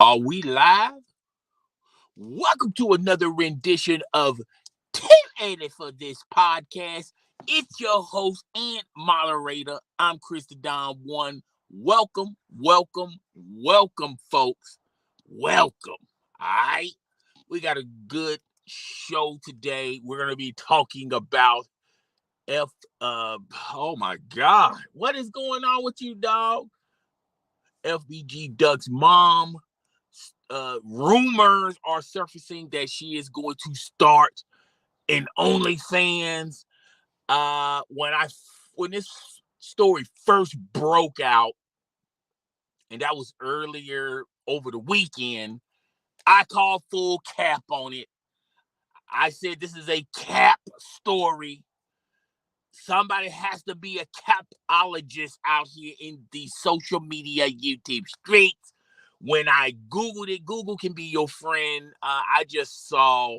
Are we live? Welcome to another rendition of 1080 for this podcast. It's your host and moderator. I'm Krista Don One. Welcome, folks. Welcome. All right. We got a good show today. We're gonna be talking about oh my God. What is going on with you, dog? FBG Duck's mom. Rumors are surfacing that she is going to start an OnlyFans. When this story first broke out, and that was earlier over the weekend, I called full cap on it. I said this is a cap story. Somebody has to be a capologist out here in the social media YouTube streets. When I Googled it, Google can be your friend. I saw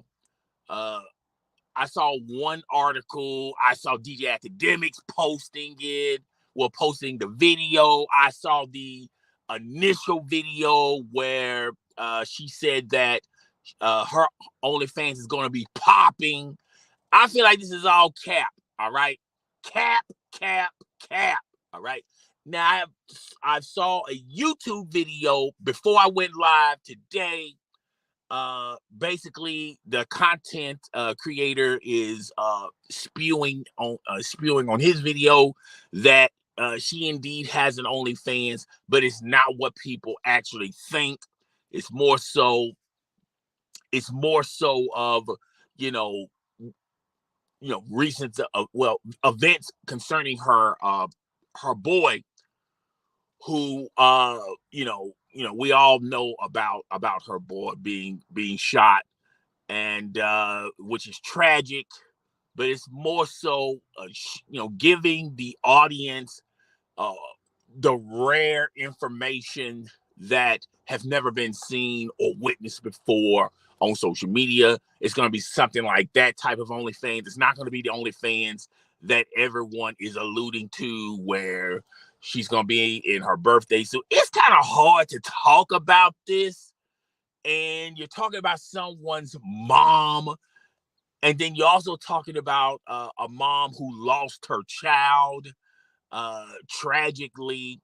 one article. I saw DJ Academics posting it, posting the video. I saw the initial video where she said that her OnlyFans is going to be popping. I feel like this is all cap, all right? Cap. All right. Now I saw a YouTube video before I went live today. Basically, the content creator is spewing on his video that she indeed has an OnlyFans, but it's not what people actually think. It's more so of recent events concerning her boy, who we all know about her boy being shot, and which is tragic, but it's more so giving the audience the rare information that have never been seen or witnessed before on social media. It's going to be something like that type of OnlyFans. It's not going to be the OnlyFans that everyone is alluding to, where she's going to be in her birthday. So it's kind of hard to talk about this. And you're talking about someone's mom. And then you're also talking about a mom who lost her child tragically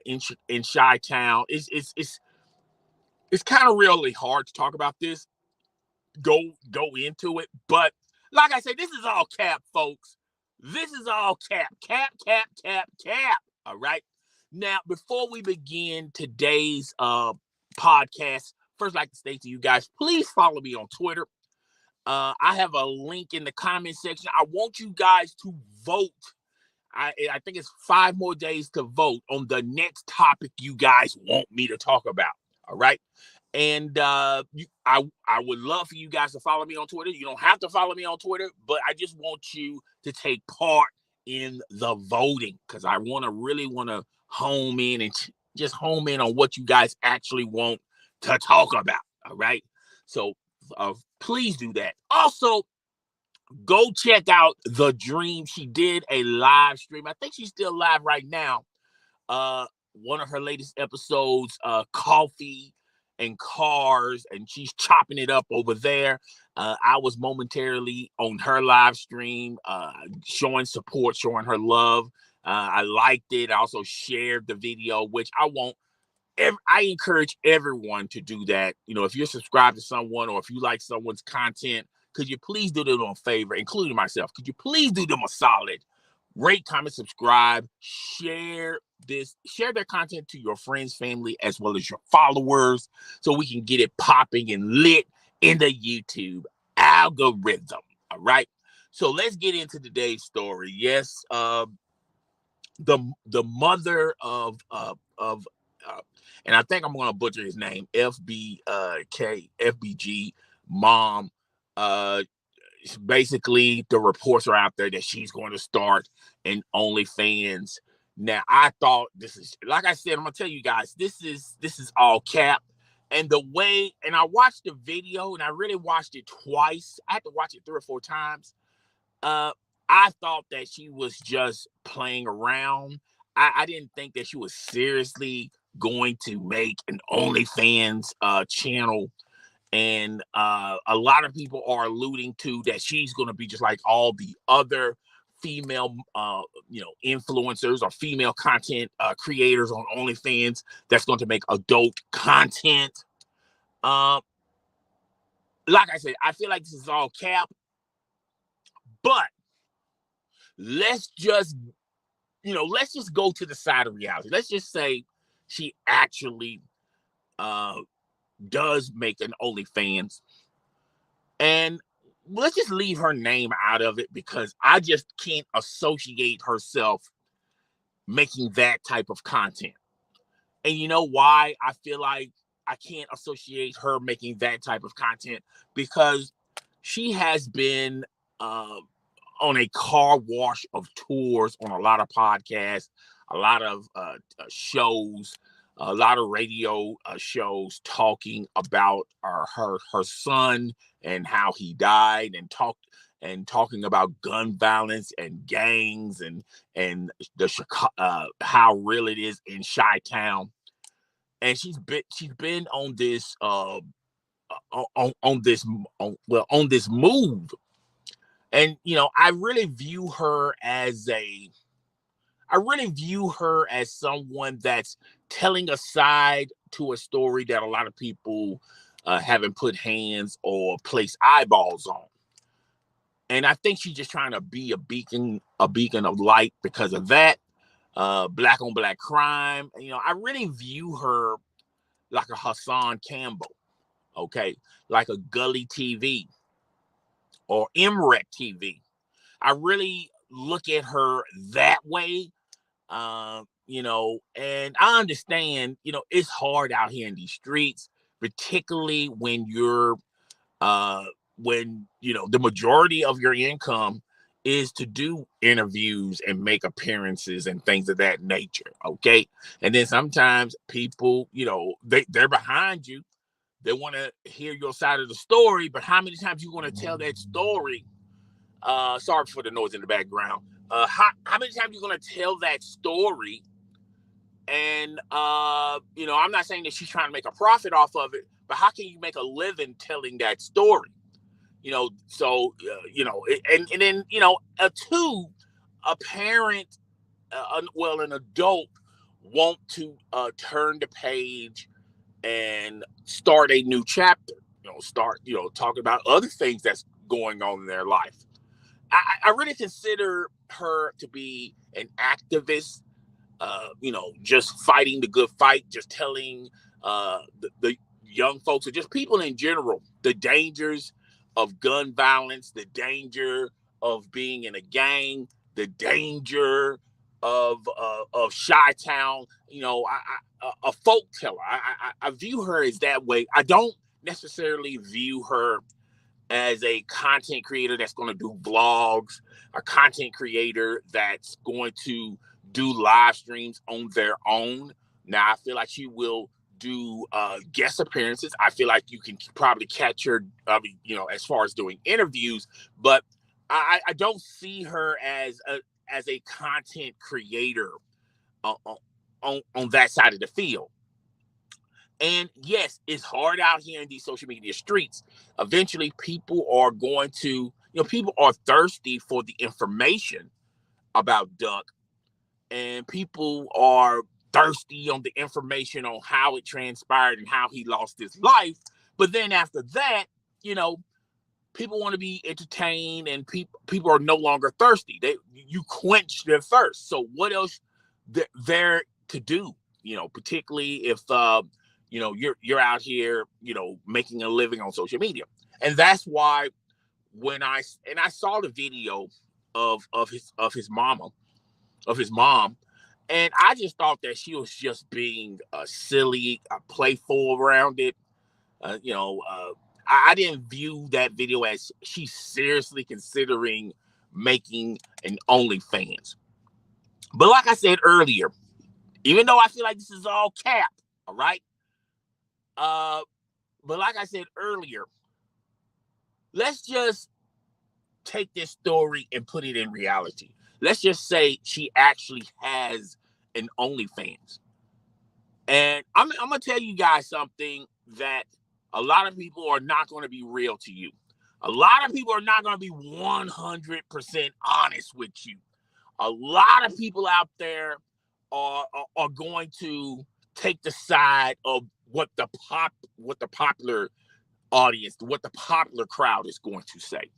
in Chi-Town. It's kind of really hard to talk about this, go into it. But like I said, this is all cap, folks. This is all cap. All right. Now, before we begin today's podcast, first I'd like to say to you guys, please follow me on Twitter. I have a link in the comment section. I want you guys to vote. I think it's 5 more days to vote on the next topic you guys want me to talk about. All right. And I would love for you guys to follow me on Twitter. You don't have to follow me on Twitter, but I just want you to take part in the voting, because I really want to home in on what you guys actually want to talk about. All right. So please do that. Also, go check out The Dream. She did a live stream. I think she's still live right now. One of her latest episodes, Coffee and Cars, and she's chopping it up over there. I was momentarily on her live stream, showing support, showing her love. I liked it. I also shared the video, which I encourage everyone to do that. If you're subscribed to someone, or if you like someone's content, could you please do them a favor, including myself? Could you please do them a solid? Rate, comment, subscribe, share their content to your friends, family, as well as your followers, so we can get it popping and lit in the YouTube algorithm. All right. So let's get into today's story. Yes, the mother of and I think I'm going to butcher his name, FBG mom. Basically, the reports are out there that she's going to start an OnlyFans. Now, I thought this is, like I said, I'm going to tell you guys, this is all cap. And I watched the video, and I really watched it twice. I had to watch it 3 or 4 times. I thought that she was just playing around. I didn't think that she was seriously going to make an OnlyFans channel. And a lot of people are alluding to that she's going to be just like all the other female, influencers or female content creators on OnlyFans that's going to make adult content. Like I said, I feel like this is all cap, but let's just go to the side of reality. Let's just say she actually does make an OnlyFans, and let's just leave her name out of it because I just can't associate herself making that type of content. And you know why I feel like I can't associate her making that type of content? Because she has been on a car wash of tours, on a lot of podcasts, a lot of shows, a lot of radio shows talking about her son and how he died, and talking about gun violence and gangs and the how real it is in Chi-Town. And she's been on this on this move. And I really view her as someone that's telling a side to a story that a lot of people haven't put hands or placed eyeballs on. And I think she's just trying to be a beacon of light because of that. Black on black crime. I really view her like a Hassan Campbell, okay? Like a Gully TV or MREC TV. I really look at her that way, and I understand, it's hard out here in these streets, particularly when you're, the majority of your income is to do interviews and make appearances and things of that nature, okay? And then sometimes people, they're behind you. They want to hear your side of the story, but how many times you want to tell that story? Sorry for the noise in the background. How many times you going to tell that story? And, I'm not saying that she's trying to make a profit off of it, but how can you make a living telling that story? And then, a parent, an adult want to turn the page and start a new chapter, talking about other things that's going on in their life. I really consider her to be an activist, just fighting the good fight, just telling the young folks or just people in general the dangers of gun violence, the danger of being in a gang, the danger of Chi-Town. A folk teller. I view her as that way. I don't necessarily view her as a content creator that's going to do vlogs, a content creator that's going to do live streams on their own. Now, I feel like she will do guest appearances. I feel like you can probably catch her, as far as doing interviews, but I don't see her as a content creator on that side of the field. And yes, it's hard out here in these social media streets. Eventually, people are going to, people are thirsty for the information about Duck, and people are thirsty on the information on how it transpired and how he lost his life. But then after that, people want to be entertained, and people are no longer thirsty. You quench their thirst. So what else there to do? Particularly if you're out here, making a living on social media. And that's why when I saw the video of his mom, and I just thought that she was just being silly, playful around it. I didn't view that video as she's seriously considering making an OnlyFans. But like I said earlier, even though I feel like this is all cap, all right? But like I said earlier, let's just take this story and put it in reality. Let's just say she actually has an OnlyFans. And I'm going to tell you guys something that a lot of people are not going to be real to you. A lot of people are not going to be 100% honest with you. A lot of people out there are going to take the side of what the popular audience, what the popular crowd is going to say.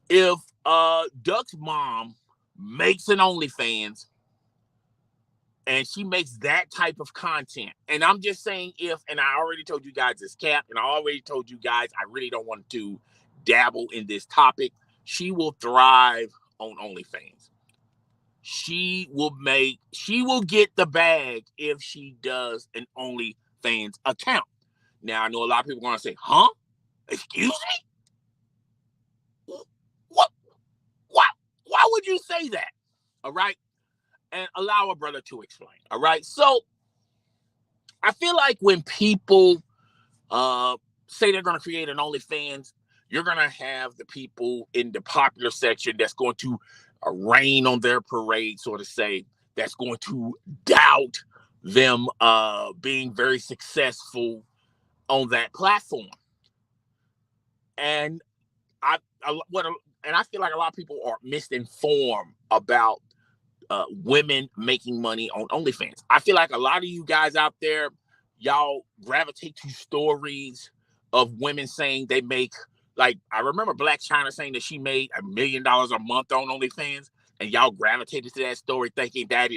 If Duck's mom makes an OnlyFans and she makes that type of content, and I'm just saying if, and I already told you guys it's cap, and I already told you guys I really don't want to dabble in this topic, she will thrive on OnlyFans. She will get the bag if she does an OnlyFans account. Now, I know a lot of people are going to say, huh? Excuse me? What? Why would you say that? All right. And allow a brother to explain. All right. So I feel like when people say they're going to create an OnlyFans, you're going to have the people in the popular section that's going to rain on their parade, so to say, that's going to doubt them being very successful on that platform. And I feel like a lot of people are misinformed about women making money on OnlyFans. I feel like a lot of you guys out there, y'all gravitate to stories of women saying they make, like, I remember Black China saying that she made $1 million a month on OnlyFans, and y'all gravitated to that story thinking that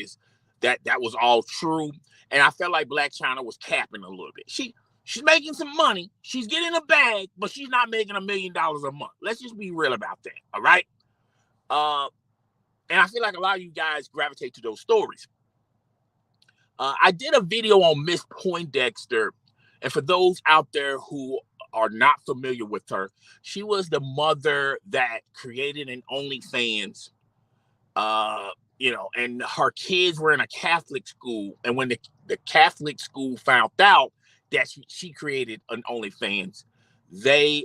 was all true. And I felt like Black China was capping a little bit. She's making some money, she's getting a bag, but she's not making $1 million a month. Let's just be real about that. All right. And I feel like a lot of you guys gravitate to those stories. I did a video on Miss Poindexter. And for those out there who are not familiar with her, she was the mother that created an OnlyFans, and her kids were in a Catholic school. And when the Catholic school found out that she created an OnlyFans, they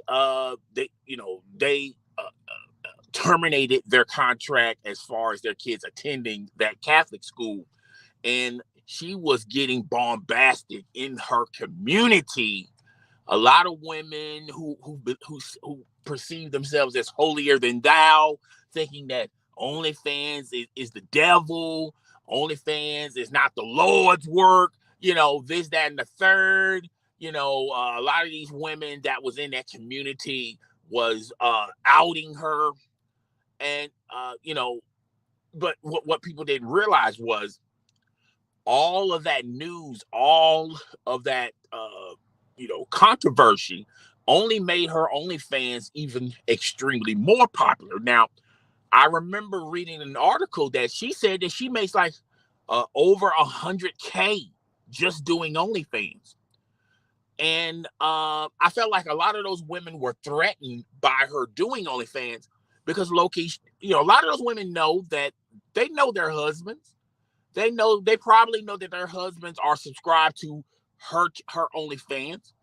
terminated their contract as far as their kids attending that Catholic school. And she was getting bombastic in her community. A lot of women who perceive themselves as holier than thou, thinking that OnlyFans is the devil. OnlyFans is not the Lord's work. This, that, and the third. A lot of these women that was in that community was outing her. And, but what people didn't realize was all of that news, all of that, controversy only made her OnlyFans even extremely more popular. Now, I remember reading an article that she said that she makes like over 100K just doing OnlyFans. And I felt like a lot of those women were threatened by her doing OnlyFans because low-key, a lot of those women know that they know their husbands. They probably know that their husbands are subscribed to her OnlyFans.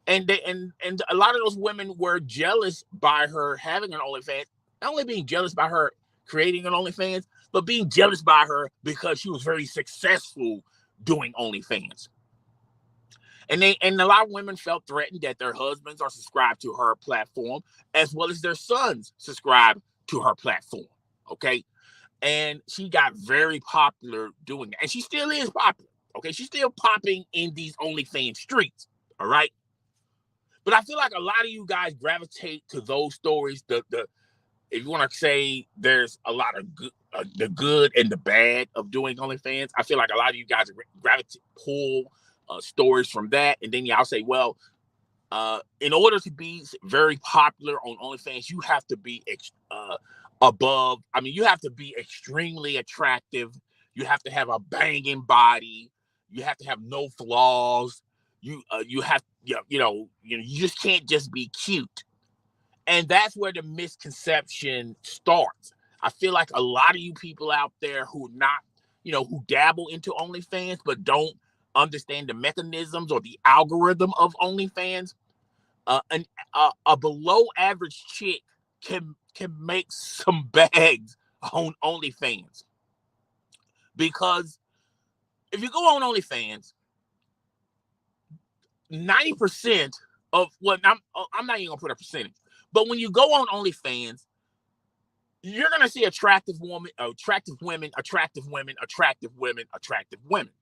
And a lot of those women were jealous by her having an OnlyFans, not only being jealous by her creating an OnlyFans, but being jealous by her because she was very successful doing OnlyFans. And a lot of women felt threatened that their husbands are subscribed to her platform, as well as their sons subscribe to her platform. Okay. And she got very popular doing that. And she still is popular. Okay. She's still popping in these OnlyFans streets. All right. But I feel like a lot of you guys gravitate to those stories. If you want to say there's a lot of the good and the bad of doing OnlyFans, I feel like a lot of you guys pull stories from that. And then y'all say, well, in order to be very popular on OnlyFans, you have to be you have to be extremely attractive. You have to have a banging body. You have to have no flaws. You just can't just be cute. And that's where the misconception starts. I feel like a lot of you people out there who dabble into OnlyFans but don't understand the mechanisms or the algorithm of OnlyFans, a below average chick can make some bags on OnlyFans because if you go on OnlyFans, 90% of what I'm not even gonna put a percentage, but when you go on OnlyFans, you're gonna see attractive women, attractive women, attractive women, attractive women, attractive women.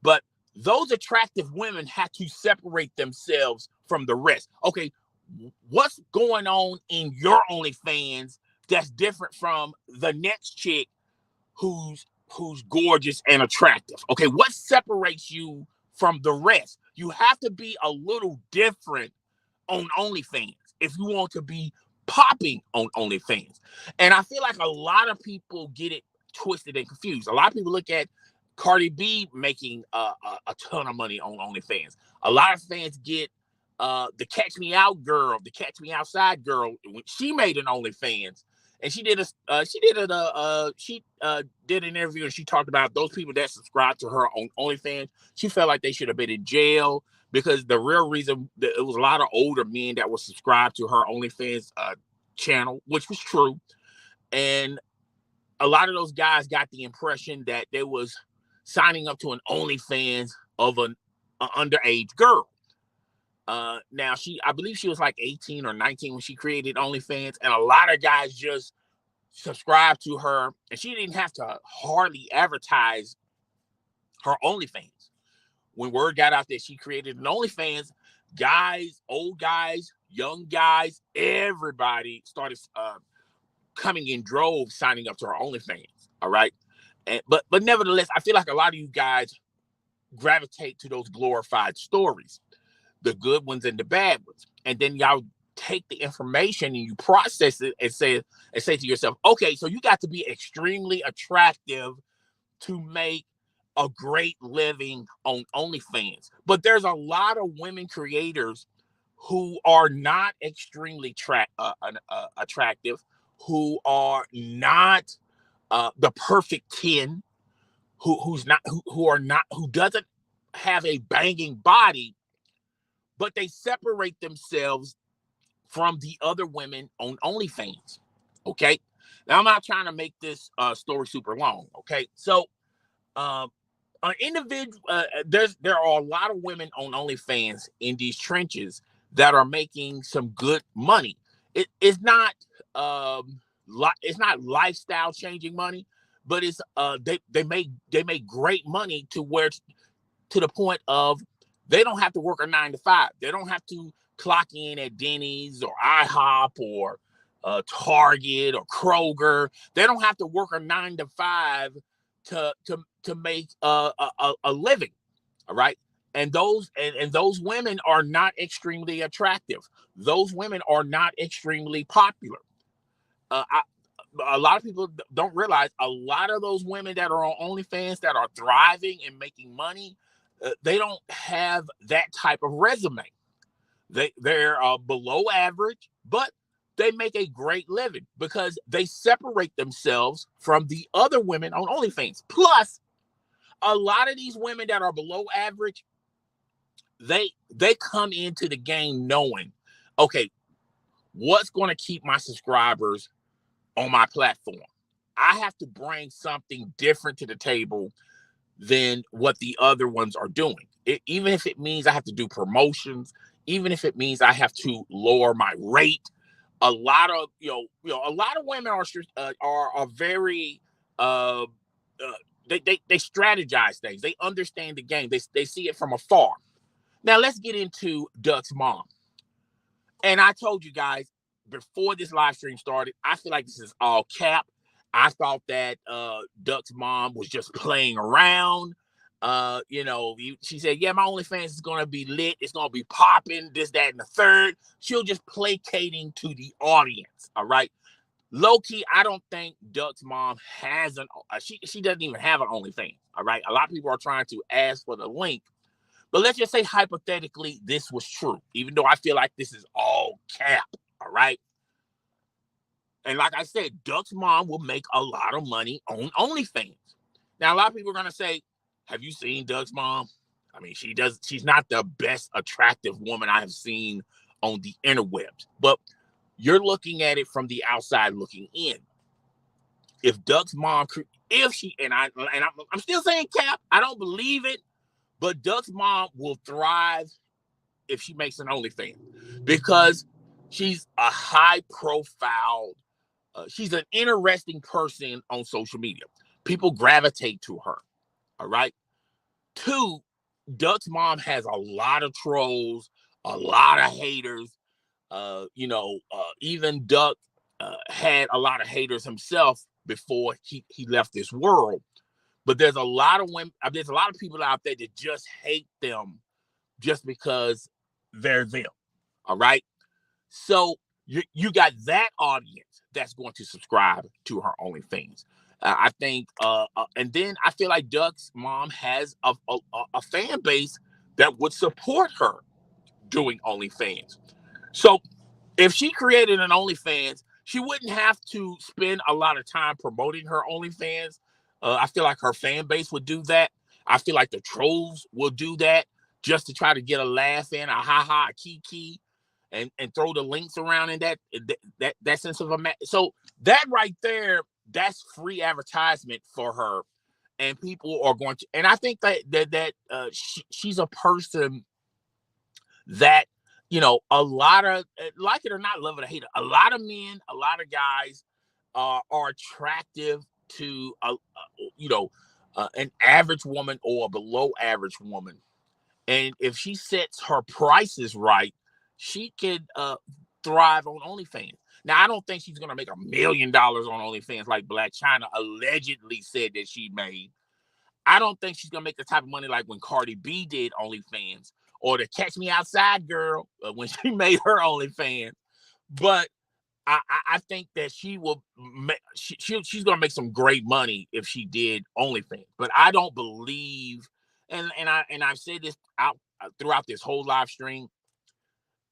But those attractive women have to separate themselves from the rest. Okay, what's going on in your OnlyFans that's different from the next chick who's gorgeous and attractive? Okay, what separates you from the rest? You have to be a little different on OnlyFans if you want to be popping on OnlyFans. And I feel like a lot of people get it twisted and confused. A lot of people look at Cardi B making a ton of money on OnlyFans. A lot of fans get the Catch Me Out girl, the Catch Me Outside girl. When she made an OnlyFans, and she did an interview, and she talked about those people that subscribed to her on OnlyFans. She felt like they should have been in jail because the real reason that it was a lot of older men that were subscribed to her OnlyFans channel, which was true, and a lot of those guys got the impression that they was signing up to an OnlyFans of an underage girl. Now I believe she was like 18 or 19 when she created OnlyFans, and a lot of guys just subscribed to her, and she didn't have to hardly advertise her OnlyFans. When word got out that she created an OnlyFans, guys, old guys, young guys, everybody started coming in droves signing up to her OnlyFans. All right. But nevertheless, I feel like a lot of you guys gravitate to those glorified stories, the good ones and the bad ones. And then y'all take the information and you process it and say to yourself, okay, so you got to be extremely attractive to make a great living on OnlyFans. But there's a lot of women creators who are not extremely attractive, who are not the perfect 10, who doesn't have a banging body, but they separate themselves from the other women on OnlyFans. Okay, now I'm not trying to make this story super long. Okay, so an individual, there are a lot of women on OnlyFans in these trenches that are making some good money. It's not lifestyle changing money, but it's they make great money to the point of they don't have to work a 9 to 5. They don't have to clock in at Denny's or IHOP or Target or Kroger. They don't have to work a 9 to 5 to make a living. All right. And those women are not extremely attractive. Those women are not extremely popular. A lot of people don't realize a lot of those women that are on OnlyFans that are thriving and making money, they don't have that type of resume. They're below average, but they make a great living because they separate themselves from the other women on OnlyFans. Plus, a lot of these women that are below average, they come into the game knowing, okay, what's going to keep my subscribers on my platform? I have to bring something different to the table than what the other ones are doing. Even if it means I have to do promotions, even if it means I have to lower my rate. A lot of a lot of women are very they strategize things. They understand the game. They see it from afar. Now let's get into Duck's mom. And I told you guys before this live stream started, I feel like this is all cap. I thought that Duck's mom was just playing around. She said, yeah, my OnlyFans is going to be lit. It's going to be popping, this, that, and the third. She'll just placating to the audience. All right. Low key, I don't think Duck's mom has she doesn't even have an OnlyFans. All right. A lot of people are trying to ask for the link. But let's just say hypothetically, this was true, even though I feel like this is all cap. All right. And like I said, Duck's mom will make a lot of money on OnlyFans. Now, a lot of people are going to say, have you seen Duck's mom? I mean, she's not the best attractive woman I have seen on the interwebs, but you're looking at it from the outside looking in. If Duck's mom if she I'm still saying cap, I don't believe it, but Duck's mom will thrive if she makes an OnlyFans because she's a high profile. She's an interesting person on social media. People gravitate to her. All right. Two, Duck's mom has a lot of trolls, a lot of haters. Even Duck had a lot of haters himself before he left this world. But there's a lot of women, there's a lot of people out there that just hate them just because they're them. All right. So you got that audience that's going to subscribe to her OnlyFans. I think, and then I feel like Duck's mom has a fan base that would support her doing OnlyFans. So if she created an OnlyFans, she wouldn't have to spend a lot of time promoting her OnlyFans. I feel like her fan base would do that. I feel like the trolls will do that just to try to get a laugh in, a ha-ha, a kiki, and throw the links around in that sense of so that right there, that's free advertisement for her, and people are going to. And I think that she's a person that a lot of, like it or not, love it or hate it, a lot of men, a lot of guys are attractive to an average woman or a below average woman, and if she sets her prices right, she could thrive on OnlyFans. Now, I don't think she's gonna make $1 million on OnlyFans like Black China allegedly said that she made. I don't think she's gonna make the type of money like when Cardi B did OnlyFans, or the Catch Me Outside girl when she made her OnlyFans. But I think that she will she's gonna make some great money if she did OnlyFans. But I don't believe, and I've said this out throughout this whole live stream,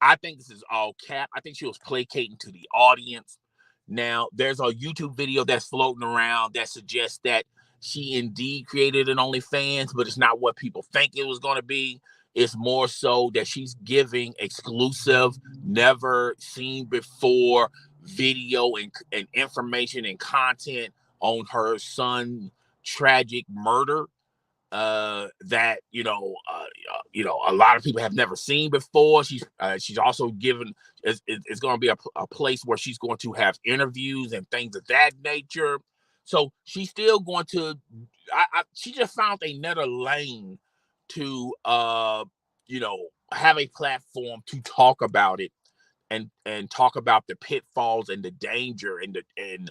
I think this is all cap. I think she was placating to the audience. Now, there's a YouTube video that's floating around that suggests that she indeed created an OnlyFans, but it's not what people think it was going to be. It's more so that she's giving exclusive, never seen before video and information and content on her son's tragic murder that a lot of people have never seen before. She's also given it's going to be a place where she's going to have interviews and things of that nature. So she's still going to. She just found another lane to have a platform to talk about it and talk about the pitfalls and the danger and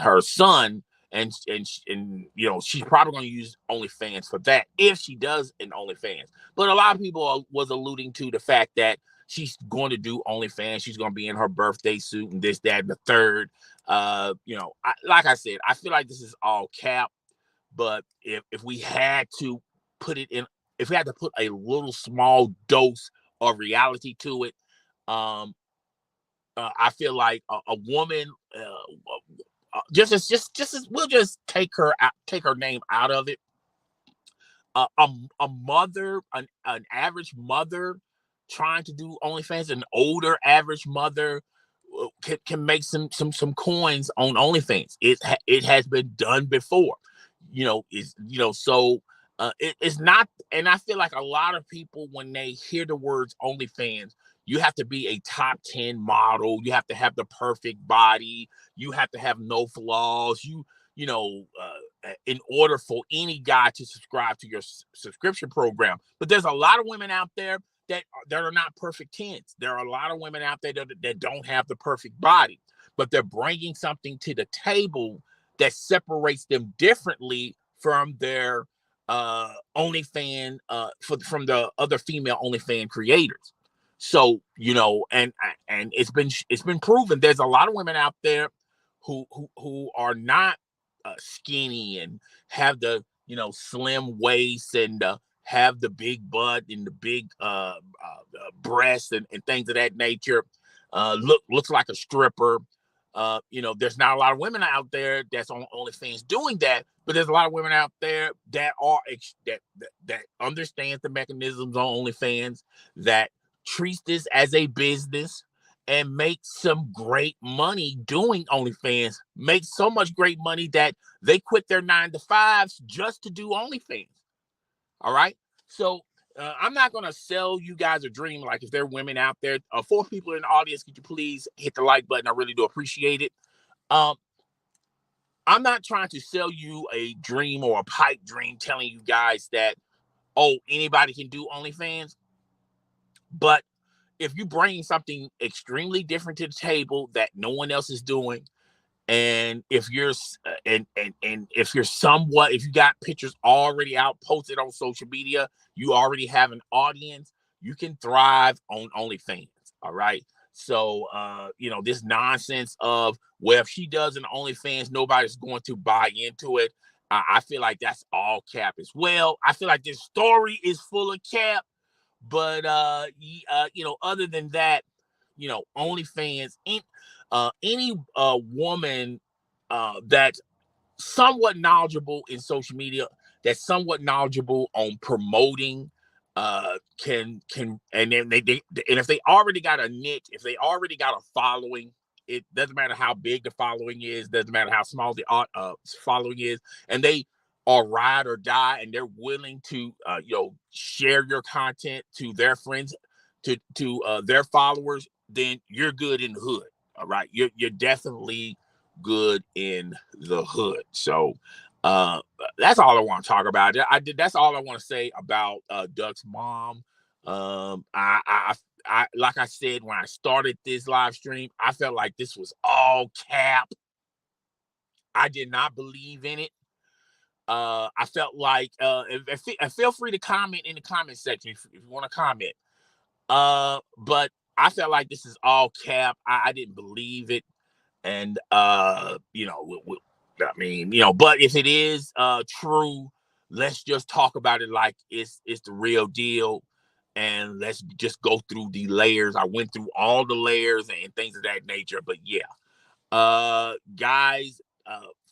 her son. And she's probably going to use OnlyFans for that if she does an OnlyFans. But a lot of people was alluding to the fact that she's going to do OnlyFans. She's going to be in her birthday suit and this, that, and the third. Like I said, I feel like this is all cap. But if we had to put it in, if we had to put a little small dose of reality to it, I feel like a woman. Just as we'll just take her name out of it. A mother, an average mother trying to do OnlyFans, an older average mother can make some coins on OnlyFans. It has been done before, so it's not. And I feel like a lot of people, when they hear the words OnlyFans, you have to be a top 10 model. You have to have the perfect body. You have to have no flaws. In order for any guy to subscribe to your subscription program. But there's a lot of women out there that are not perfect 10s. There are a lot of women out there that don't have the perfect body, but they're bringing something to the table that separates them differently from their OnlyFans, from the other female OnlyFans creators. So, and it's been proven there's a lot of women out there who are not skinny and have the slim waist and have the big butt and the big breasts and things of that nature. Looks like a stripper. There's not a lot of women out there that's on OnlyFans doing that, but there's a lot of women out there that are that understands the mechanisms on OnlyFans, that treats this as a business, and make some great money doing OnlyFans. Make so much great money that they quit their 9-to-5s just to do OnlyFans. All right. So I'm not going to sell you guys a dream. Like, if there are women out there, 4 people in the audience, could you please hit the like button? I really do appreciate it. I'm not trying to sell you a dream or a pipe dream telling you guys that, oh, anybody can do OnlyFans. But if you bring something extremely different to the table that no one else is doing, and if you're if you're somewhat, if you got pictures already out posted on social media, you already have an audience, you can thrive on OnlyFans. All right. So this nonsense of, well, if she does an OnlyFans, nobody's going to buy into it. I feel like that's all cap as well. I feel like this story is full of cap. But other than that, OnlyFans, any woman that's somewhat knowledgeable in social media, that's somewhat knowledgeable on promoting, can and then they and if they already got a niche, if they already got a following, it doesn't matter how big the following is, doesn't matter how small the following is, and they are ride or die, and they're willing to share your content to their friends, to their followers, then you're good in the hood. All right, you're definitely good in the hood. So that's all I want to talk about. That's all I want to say about Duck's mom. I like I said when I started this live stream, I felt like this was all cap. I did not believe in it. I felt like feel free to comment in the comment section if you want to comment. But I felt like this is all cap. I didn't believe it. And but if it is true, let's just talk about it like it's the real deal, and let's just go through the layers. I went through all the layers and things of that nature. But yeah, guys,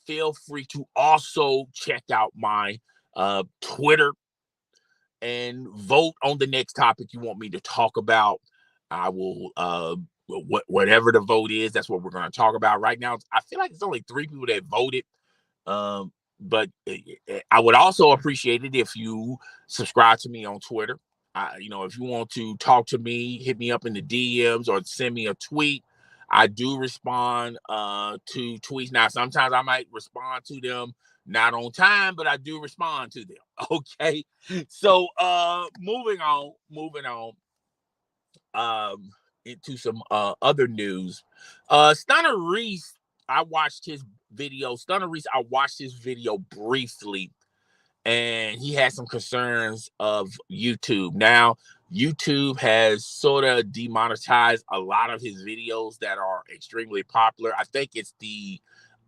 feel free to also check out my Twitter and vote on the next topic you want me to talk about. I will whatever the vote is, that's what we're going to talk about right now. I feel like it's only 3 people that voted, but I would also appreciate it if you subscribe to me on Twitter. If you want to talk to me, hit me up in the DMs or send me a tweet. I do respond to tweets. Now, sometimes I might respond to them not on time, but I do respond to them. Okay. So moving on. Into some other news. Stunner Reese, I watched his video. I watched his video briefly, and he had some concerns of YouTube. Now, YouTube has sort of demonetized a lot of his videos that are extremely popular. I think it's the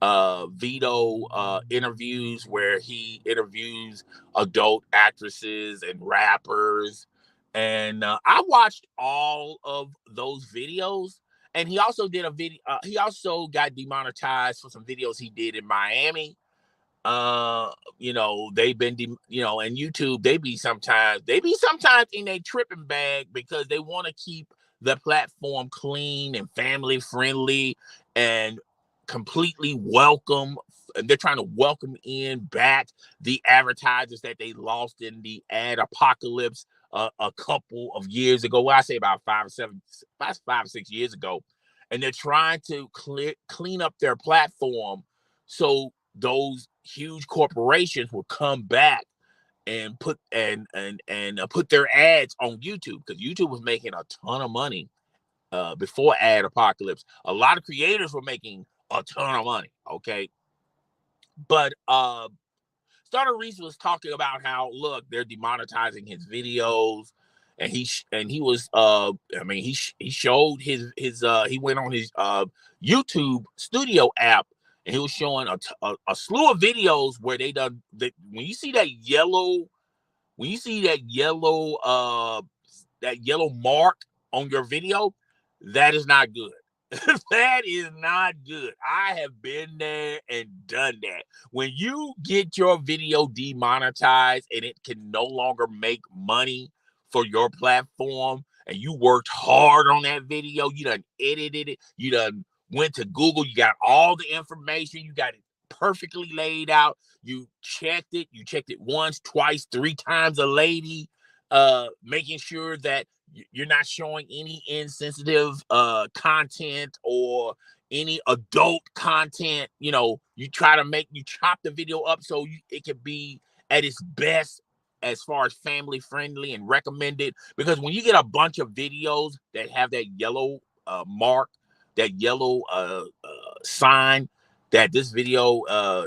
Vito interviews, where he interviews adult actresses and rappers. And I watched all of those videos. And he also did a video. He also got demonetized for some videos he did in Miami. They've been and YouTube, they be sometimes in a tripping bag, because they want to keep the platform clean and family friendly and completely welcome. They're trying to welcome in back the advertisers that they lost in the ad apocalypse a couple of years ago. Well, I say about 5 or 6 years ago. And they're trying to clean up their platform so those huge corporations will come back and put put their ads on YouTube, because YouTube was making a ton of money before ad apocalypse. A lot of creators were making a ton of money. Okay, but Starter Reese was talking about how, look, they're demonetizing his videos, and he showed his he went on his YouTube Studio app, and he was showing a slew of videos where they done that. When you see that yellow mark on your video, that is not good. That is not good. I have been there and done that. When you get your video demonetized and it can no longer make money for your platform, and you worked hard on that video. You done edited it. You done went to Google. You got all the information. You got it perfectly laid out. You checked it. You checked it once, twice, three times a lady, making sure that you're not showing any insensitive content or any adult content. You know, you chop the video up so it can be at its best as far as family friendly and recommended. Because when you get a bunch of videos that have that yellow mark, that yellow sign that this video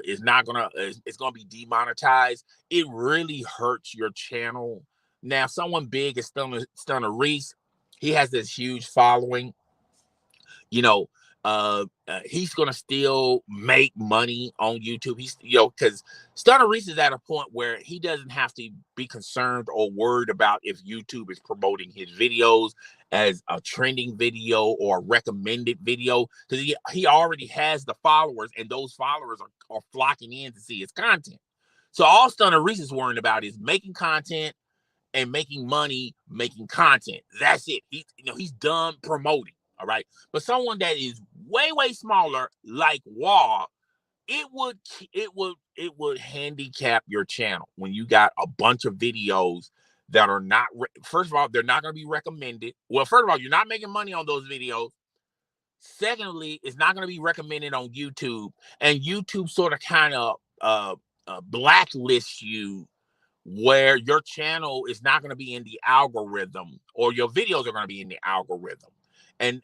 is not gonna it's gonna be demonetized, it really hurts your channel. Now, someone big is Stunner Reese. He has this huge following. You know, he's gonna still make money on YouTube. He's, because Stunner Reese is at a point where he doesn't have to be concerned or worried about if YouTube is promoting his videos as a trending video or recommended video, because he already has the followers, and those followers are flocking in to see his content. So all Stunner Reese is worrying about is making content and making money, making content. That's it. He's done promoting. All right. But someone that is way, way smaller, like Wall, it would handicap your channel when you got a bunch of videos that are not, first of all, they're not going to be recommended. Well, first of all, you're not making money on those videos. Secondly, it's not going to be recommended on YouTube, and YouTube sort of kind of blacklists you, where your channel is not going to be in the algorithm, or your videos are going to be in the algorithm. And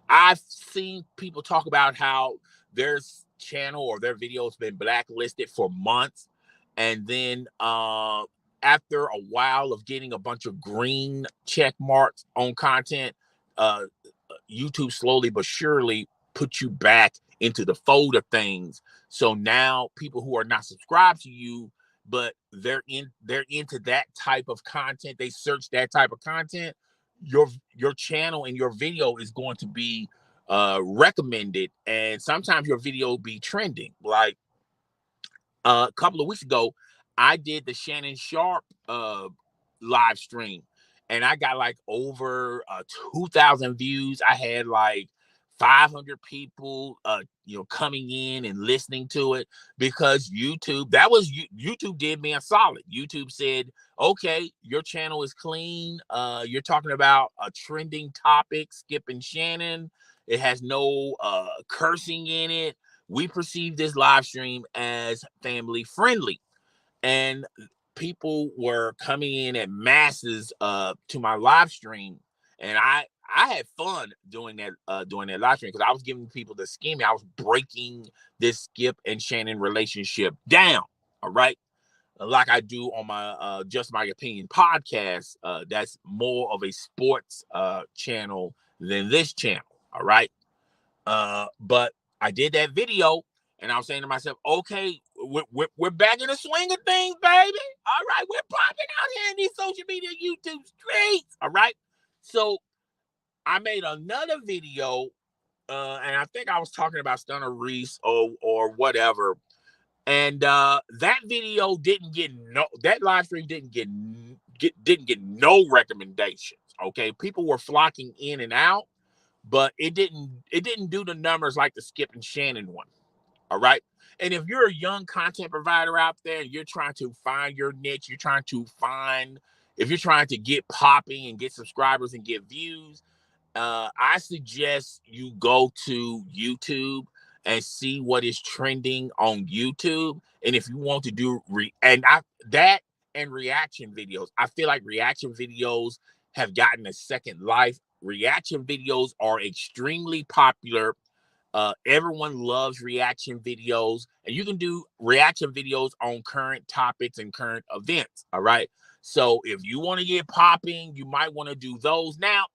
I've seen people talk about how their channel or their video has been blacklisted for months, and then after a while of getting a bunch of green check marks on content, YouTube slowly but surely put you back into the fold of things. So now people who are not subscribed to you, but they're into that type of content, they search that type of content, your channel and your video is going to be recommended, and sometimes your video will be trending. Like a couple of weeks ago, I did the Shannon Sharp live stream, and I got like over 2,000 views. I had like 500 people coming in and listening to it, because YouTube did me a solid. YouTube said, okay, your channel is clean. You're talking about a trending topic, Skip and Shannon. It has no cursing in it. We perceive this live stream as family friendly, and people were coming in at masses to my live stream, and I had fun doing that live stream, because I was giving people the scheme. I was breaking this Skip and Shannon relationship down, all right, like I do on my Just My Opinion podcast. That's more of a sports channel than this channel, all right. But I did that video, and I was saying to myself, okay, we're back in the swing of things, baby. All right, we're popping out here in these social media YouTube streets. All right. So I made another video, and I think I was talking about Stunner Reese or whatever. And that video that live stream didn't get no recommendations. Okay, people were flocking in and out, but it didn't do the numbers like the Skip and Shannon one. All right. And if you're a young content provider out there, and you're trying to find your niche, if you're trying to get popping and get subscribers and get views, I suggest you go to YouTube and see what is trending on YouTube. And if you want to do reaction videos, I feel like reaction videos have gotten a second life. Reaction videos are extremely popular. Everyone loves reaction videos, and you can do reaction videos on current topics and current events. All right. So if you want to get popping, you might want to do those. Now,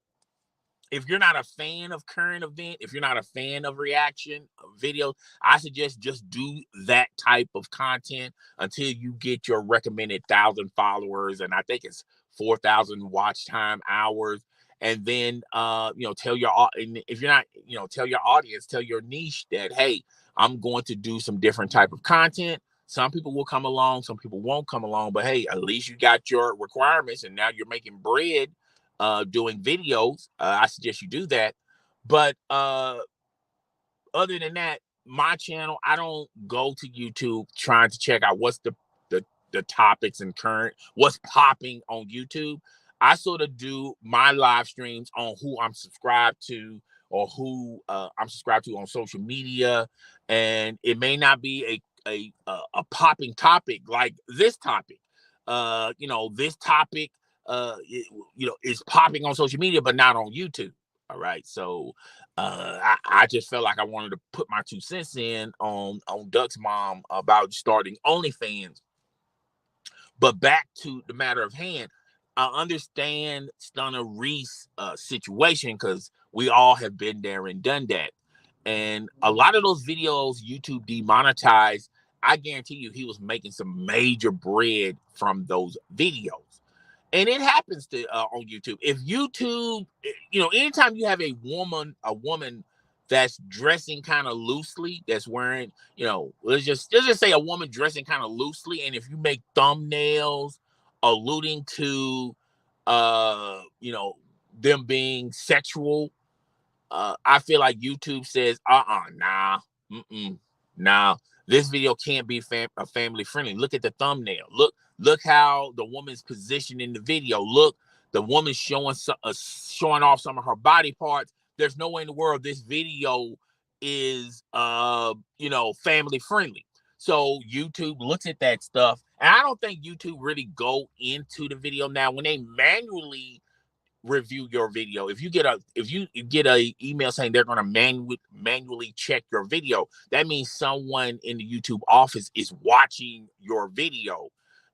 if you're not a fan of current event, if you're not a fan of reaction videos, I suggest just do that type of content until you get your recommended 1,000 followers, and I think it's 4,000 watch time hours. And then tell your, and if you're not, tell your audience, tell your niche that, hey, I'm going to do some different type of content. Some people will come along, some people won't come along, but hey, at least you got your requirements and now you're making bread doing videos. I suggest you do that. But other than that, my channel, I don't go to YouTube trying to check out what's the topics and current, what's popping on YouTube. I sort of do my live streams on who I'm subscribed to or who I'm subscribed to on social media, and it may not be a popping topic like this topic. This topic, is popping on social media, but not on YouTube. All right, so I just felt like I wanted to put my 2 cents in on Duck's mom about starting OnlyFans. But back to the matter of hand, I understand Stunner Reese situation because we all have been there and done that. And a lot of those videos YouTube demonetized, I guarantee you he was making some major bread from those videos. And it happens to on YouTube. If YouTube, anytime you have a woman that's dressing kind of loosely, that's wearing, let's just say a woman dressing kind of loosely, and if you make thumbnails alluding to, them being sexual, I feel like YouTube says, nah, nah, this video can't be family friendly. Look at the thumbnail. Look how the woman's positioned in the video. Look, the woman showing off some of her body parts. There's no way in the world this video is, family friendly. So YouTube looks at that stuff, and I don't think YouTube really go into the video now when they manually review your video. If you get a email saying they're going to manually check your video, that means someone in the YouTube office is watching your video.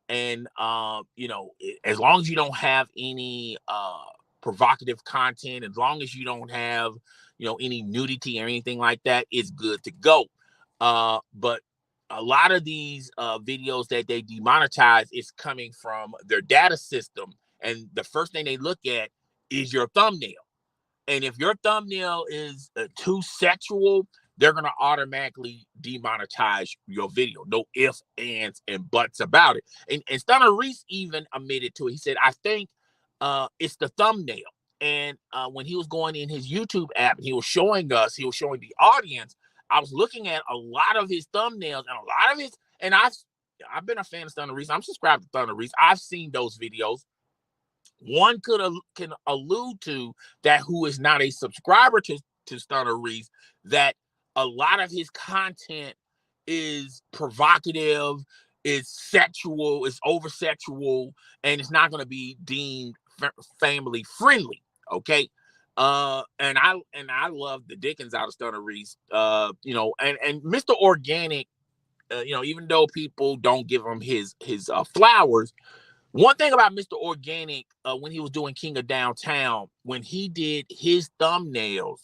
And as long as you don't have any provocative content, as long as you don't have any nudity or anything like that, it's good to go. But a lot of these videos that they demonetize is coming from their data system, and the first thing they look at is your thumbnail. And if your thumbnail is too sexual, they're going to automatically demonetize your video. No ifs, ands, and buts about it. And Stunner Reese even admitted to it. He said, I think it's the thumbnail. And when he was going in his YouTube app, and he was showing the audience, I was looking at a lot of his thumbnails and a lot of his, and I've been a fan of Stunner Reese. I'm subscribed to Stunner Reese. I've seen those videos. One can allude to that who is not a subscriber to Stunner Reese, that a lot of his content is provocative, is sexual, is over sexual, and it's not going to be deemed family friendly. Okay. And I love the dickens out of Stunner Reese. And Mr. Organic, even though people don't give him his flowers, one thing about Mr. Organic, when he was doing King of Downtown, when he did his thumbnails,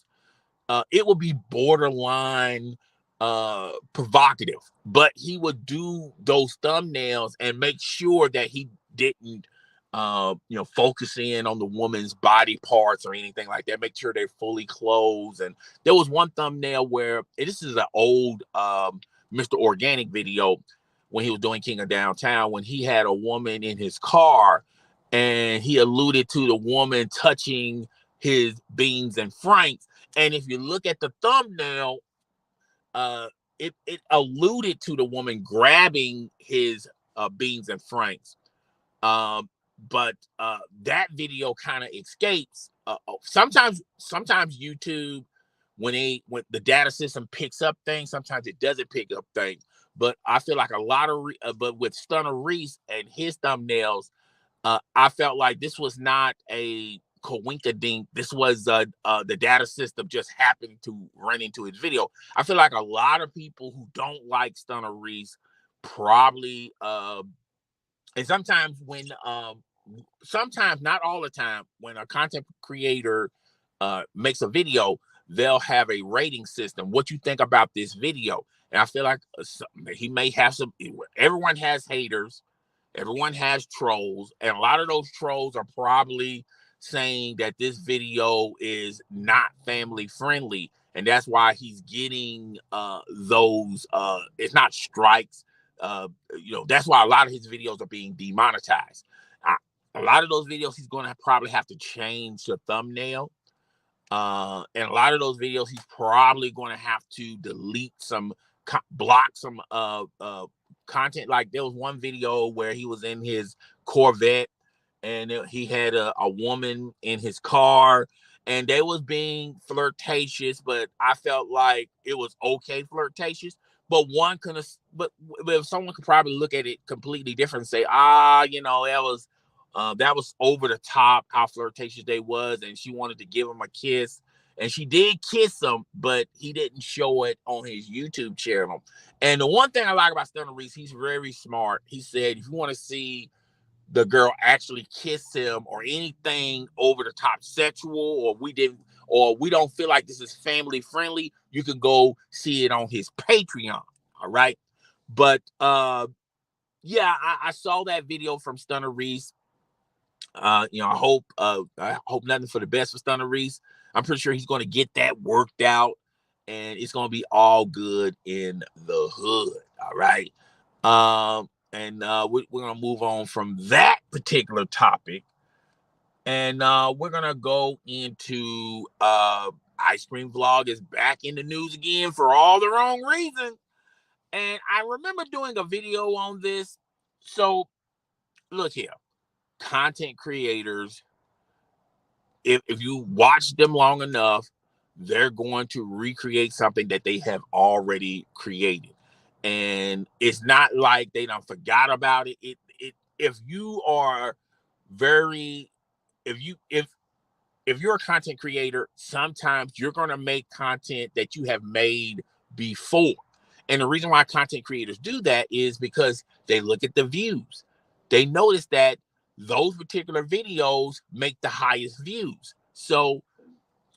it would be borderline provocative, but he would do those thumbnails and make sure that he didn't, focus in on the woman's body parts or anything like that. Make sure they're fully clothed. And there was one thumbnail where, this is an old Mr. Organic video, when he was doing King of Downtown, when he had a woman in his car and he alluded to the woman touching his beans and franks. And if you look at the thumbnail, it alluded to the woman grabbing his beans and franks. But that video kind of escapes. Sometimes YouTube, when the data system picks up things, sometimes it doesn't pick up things. But I feel like a lot of, but with Stunner Reese and his thumbnails, I felt like this was not a coinkydink. This was the data system just happened to run into his video. I feel like a lot of people who don't like Stunner Reese probably, and sometimes not all the time, when a content creator makes a video, they'll have a rating system. What you think about this video? And I feel like he may have some. Everyone has haters. Everyone has trolls. And a lot of those trolls are probably saying that this video is not family friendly. And that's why he's getting those, it's not strikes, That's why a lot of his videos are being demonetized. A lot of those videos, he's going to probably have to change the thumbnail. And a lot of those videos, he's probably going to have to delete some, block some content. Like there was one video where he was in his Corvette and he had a woman in his car and they was being flirtatious, but I felt like it was okay flirtatious. But if someone could probably look at it completely different and say, that was over the top how flirtatious they was, and she wanted to give him a kiss, and she did kiss him, but he didn't show it on his YouTube channel. And the one thing I like about Stunner Reese, he's very smart. He said, if you want to see the girl actually kiss him or anything over the top sexual, or we don't feel like this is family friendly, you can go see it on his Patreon. All right. But I saw that video from Stunner Reese. I hope nothing for the best for Stunner Reese. I'm pretty sure he's going to get that worked out, and it's going to be all good in the hood. All right. We're going to move on from that particular topic, and we're going to go into Ice Cream Vlog is back in the news again for all the wrong reasons. And I remember doing a video on this. So look here. Content creators, if you watch them long enough, they're going to recreate something that they have already created. And it's not like they don't forgot about it. If you're a content creator, sometimes you're going to make content that you have made before. And the reason why content creators do that is because they look at the views. They notice that those particular videos make the highest views. So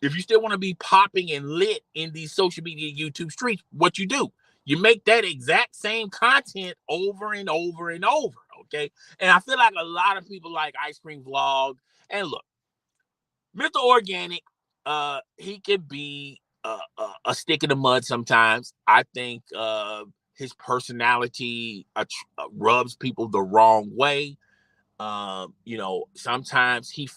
if you still want to be popping and lit in these social media YouTube streets, what you do, you make that exact same content over and over and over. Okay. And I feel like a lot of people like Ice Cream Vlog. And look, Mr. Organic, he could be a stick in the mud sometimes. I think his personality rubs people the wrong way. Sometimes he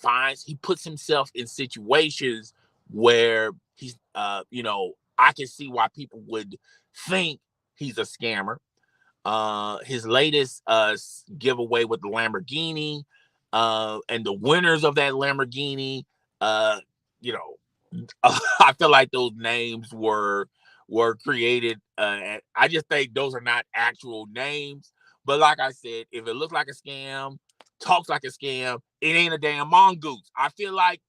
puts himself in situations where he's, I can see why people would think he's a scammer. His latest giveaway with the Lamborghini, and the winners of that Lamborghini, I feel like those names were created. I just think those are not actual names. But like I said, if it looks like a scam, talks like a scam, it ain't a damn mongoose. I feel like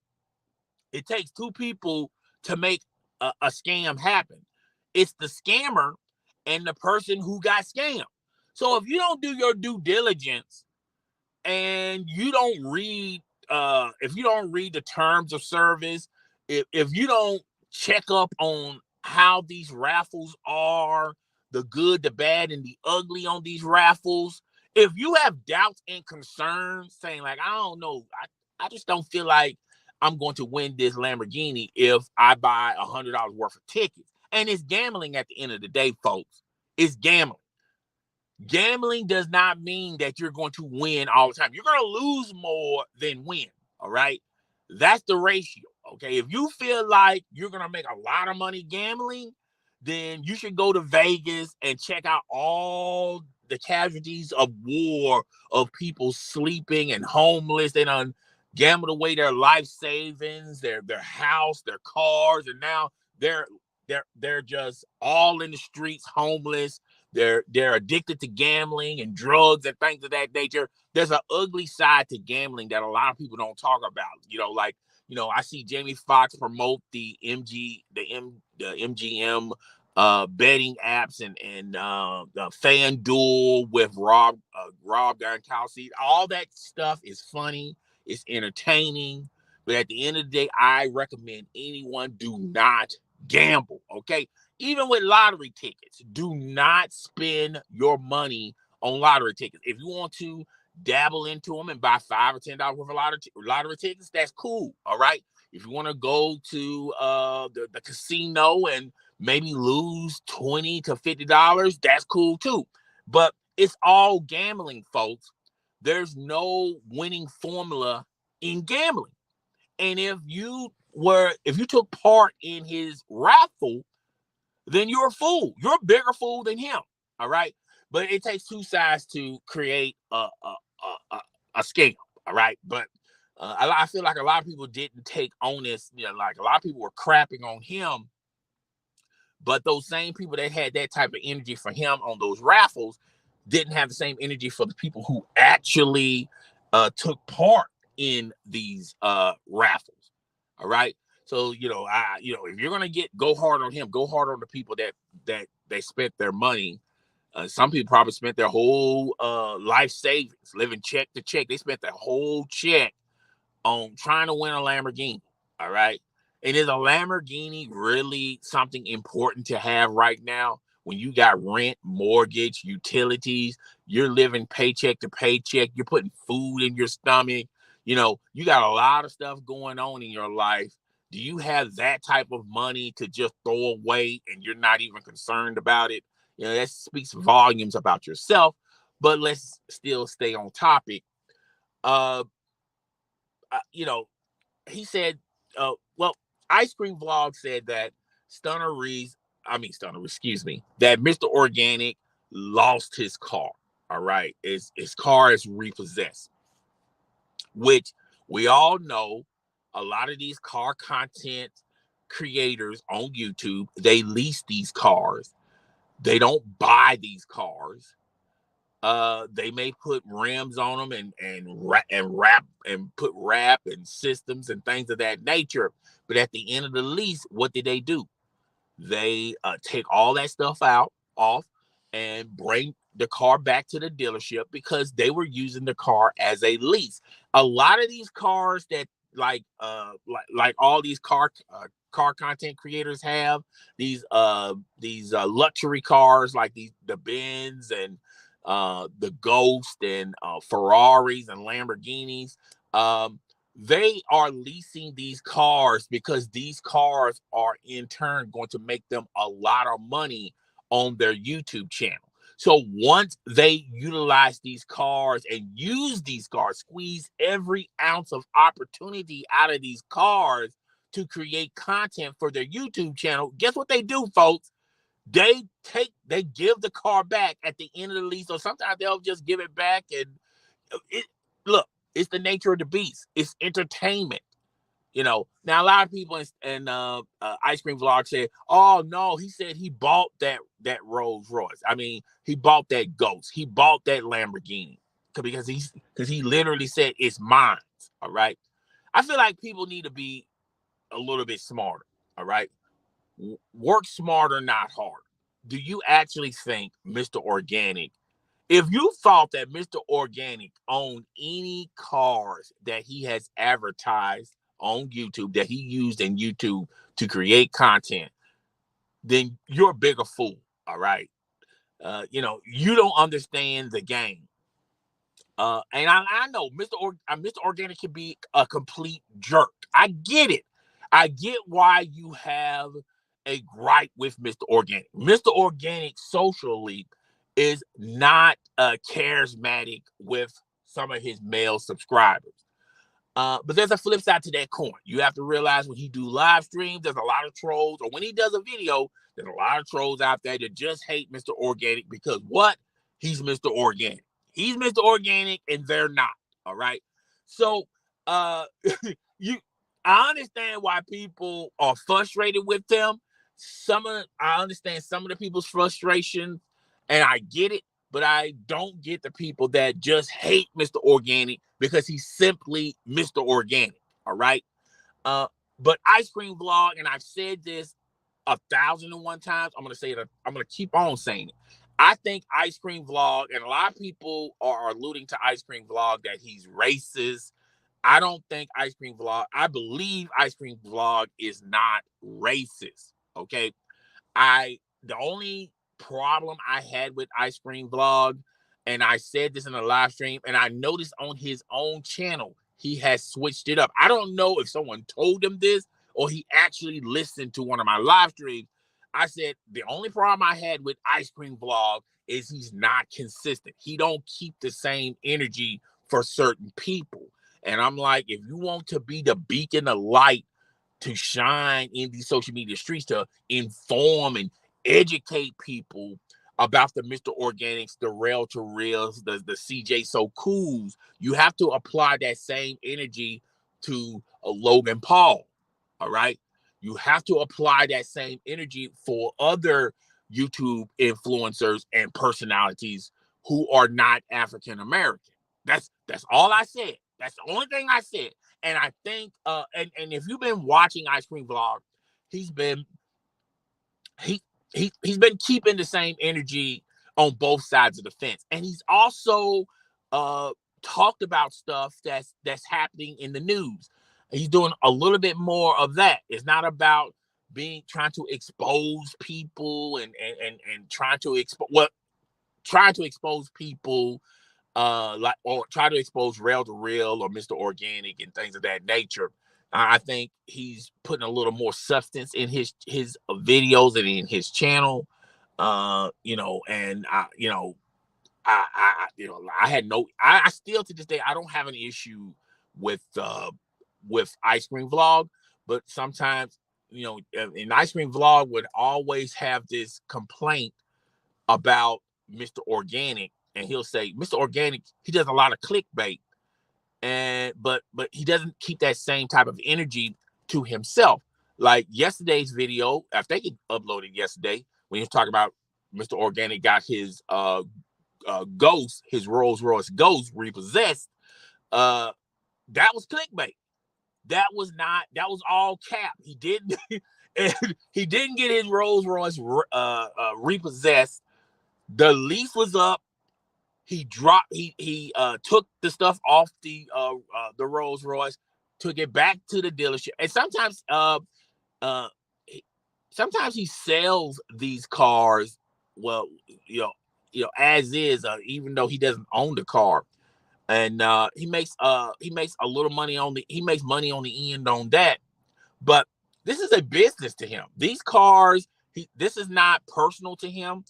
it takes two people to make a scam happen. It's the scammer and the person who got scammed. So if you don't do your due diligence and you don't read, if you don't read the terms of service, if you don't check up on how these raffles are, the good, the bad, and the ugly on these raffles, if you have doubts and concerns saying like, I don't know, I just don't feel like I'm going to win this Lamborghini if I buy $100 worth of tickets. And it's gambling at the end of the day, folks. It's gambling. Gambling does not mean that you're going to win all the time. You're going to lose more than win. All right. That's the ratio. Okay. If you feel like you're going to make a lot of money gambling, then you should go to Vegas and check out all the casualties of war, of people sleeping and homeless. They done gambled away their life savings, their house, their cars, and now they're just all in the streets, homeless. They're addicted to gambling and drugs and things of that nature. There's an ugly side to gambling that a lot of people don't talk about. I see Jamie Foxx promote the MGM betting apps and FanDuel with Rob Gronkowski. All that stuff is funny. It's entertaining. But at the end of the day, I recommend anyone do not gamble. Okay. Even with lottery tickets, do not spend your money on lottery tickets. If you want to dabble into them and buy $5 or $10 worth of lottery tickets, that's cool. All right. If you want to go to the casino and maybe lose $20 to $50, that's cool too. But It's all gambling, folks. There's no winning formula in gambling. And if you took part in his raffle, then you're a fool. You're a bigger fool than him. All right. But it takes two sides to create a scam. All right. But I feel like a lot of people didn't take on this. Like a lot of people were crapping on him. But those same people that had that type of energy for him on those raffles didn't have the same energy for the people who actually took part in these raffles. All right. So, if you're gonna go hard on him, go hard on the people that they spent their money. Some people probably spent their whole life savings, living check to check. They spent their whole check on trying to win a Lamborghini. All right. And is a Lamborghini really something important to have right now when you got rent, mortgage, utilities, you're living paycheck to paycheck, you're putting food in your stomach, you got a lot of stuff going on in your life. Do you have that type of money to just throw away and you're not even concerned about it? That speaks volumes about yourself, but let's still stay on topic. He said, Ice Cream Vlog said that that Mr. Organic lost his car. All right. His car is repossessed, which we all know a lot of these car content creators on YouTube, they lease these cars. They don't buy these cars. They may put rims on them and put wrap and systems and things of that nature. But at the end of the lease, what did they do? They take all that stuff off and bring the car back to the dealership because they were using the car as a lease. A lot of these cars that like all these car content creators have, these luxury cars like the Benz and the Ghost and Ferraris and Lamborghinis. They are leasing these cars because these cars are in turn going to make them a lot of money on their YouTube channel. So once they utilize these cars and use these cars, squeeze every ounce of opportunity out of these cars to create content for their YouTube channel, guess what they do, folks? They give the car back at the end of the lease, or sometimes they'll just give it back. And look, it's the nature of the beast. It's entertainment. Now a lot of people in Ice Cream Vlog said, "Oh no," he said he bought that Rolls Royce. I mean, he bought that Ghost. He bought that Lamborghini because he literally said it's mine. All right. I feel like people need to be a little bit smarter. All right. Work smarter, not harder. Do you actually think Mr. Organic, if you thought that Mr. Organic owned any cars that he has advertised on YouTube, that he used in YouTube to create content, then you're a bigger fool. All right. You don't understand the game. And I know Mr. Organic can be a complete jerk. I get it. I get why you have a gripe with Mr. Organic. Mr. Organic socially is not charismatic with some of his male subscribers. But there's a flip side to that coin. You have to realize when he do live streams, there's a lot of trolls, or when he does a video, there's a lot of trolls out there that just hate Mr. Organic because what? He's Mr. Organic. He's Mr. Organic and they're not. All right. So I understand why people are frustrated with them. I understand some of the people's frustration, and I get it, but I don't get the people that just hate Mr. Organic because he's simply Mr. Organic. All right. But Ice Cream Vlog, and I've said this 1,001 times. I'm gonna keep on saying it. I think Ice Cream Vlog, and a lot of people are alluding to Ice Cream Vlog that he's racist. I don't think I believe Ice Cream Vlog is not racist. Okay. The only problem I had with Ice Cream Vlog, and I said this in a live stream, and I noticed on his own channel, he has switched it up. I don't know if someone told him this or he actually listened to one of my live streams. I said the only problem I had with Ice Cream Vlog is he's not consistent. He don't keep the same energy for certain people. And I'm like, if you want to be the beacon of light to shine in these social media streets, to inform and educate people about the Mr. Organics, the Rail to Reels, the CJ So Cools, you have to apply that same energy to Logan Paul. All right. You have to apply that same energy for other YouTube influencers and personalities who are not African American. That's all I said. That's the only thing I said. And I think and if you've been watching Ice Cream Vlog, he's been he's been keeping the same energy on both sides of the fence. And he's also talked about stuff that's happening in the news. He's doing a little bit more of that. It's not about trying to expose people and trying to expose people like, or try to expose Rail to Real or Mr. Organic and things of that nature. I think he's putting a little more substance in his videos and in his channel. And I had no, I still to this day I don't have an issue with Ice Cream Vlog, but sometimes an Ice Cream Vlog would always have this complaint about Mr. Organic, and he'll say Mr. Organic, he does a lot of clickbait, but he doesn't keep that same type of energy to himself. Like yesterday's video, I think he uploaded yesterday when he was talking about Mr. Organic got his ghost, his Rolls Royce Ghost repossessed. That was clickbait. That was all cap. He didn't he didn't get his Rolls Royce repossessed. The lease was up. He took the stuff off the Rolls Royce, took it back to the dealership, and sometimes he sells these cars. Well, as is, even though he doesn't own the car, and he makes a little money money on the end on that. But this is a business to him. These cars, this is not personal to him.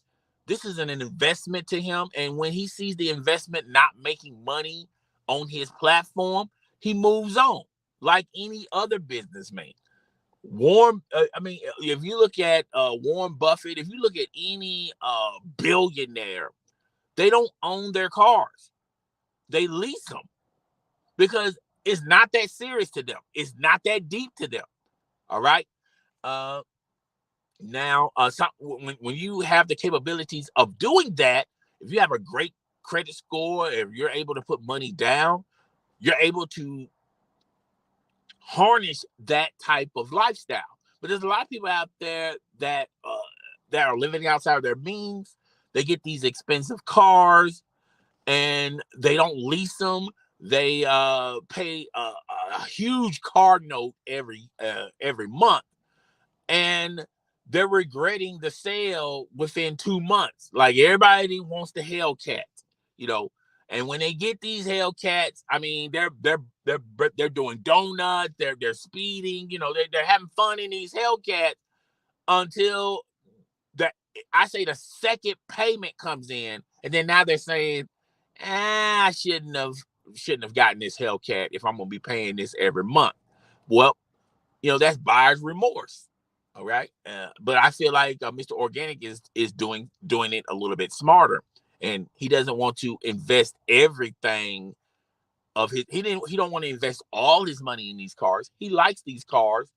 This is an investment to him. And when he sees the investment not making money on his platform, he moves on like any other businessman. If you look at Warren Buffett, if you look at any billionaire, they don't own their cars. They lease them because it's not that serious to them. It's not that deep to them. All right. Now, when you have the capabilities of doing that, if you have a great credit score, if you're able to put money down, you're able to harness that type of lifestyle. But there's a lot of people out there that are living outside of their means. They get these expensive cars and they don't lease them. They pay a huge car note every month, and they're regretting the sale within 2 months. Like everybody wants the Hellcat, and when they get these Hellcats, I mean, they're doing donuts, they're speeding, they're having fun in these Hellcats until I say the second payment comes in, and then now they're saying, I shouldn't have gotten this Hellcat if I'm gonna be paying this every month. Well, that's buyer's remorse. All right. But I feel like Mr. Organic is doing it a little bit smarter, and he doesn't want to invest everything of his. He don't want to invest all his money in these cars. He likes these cars,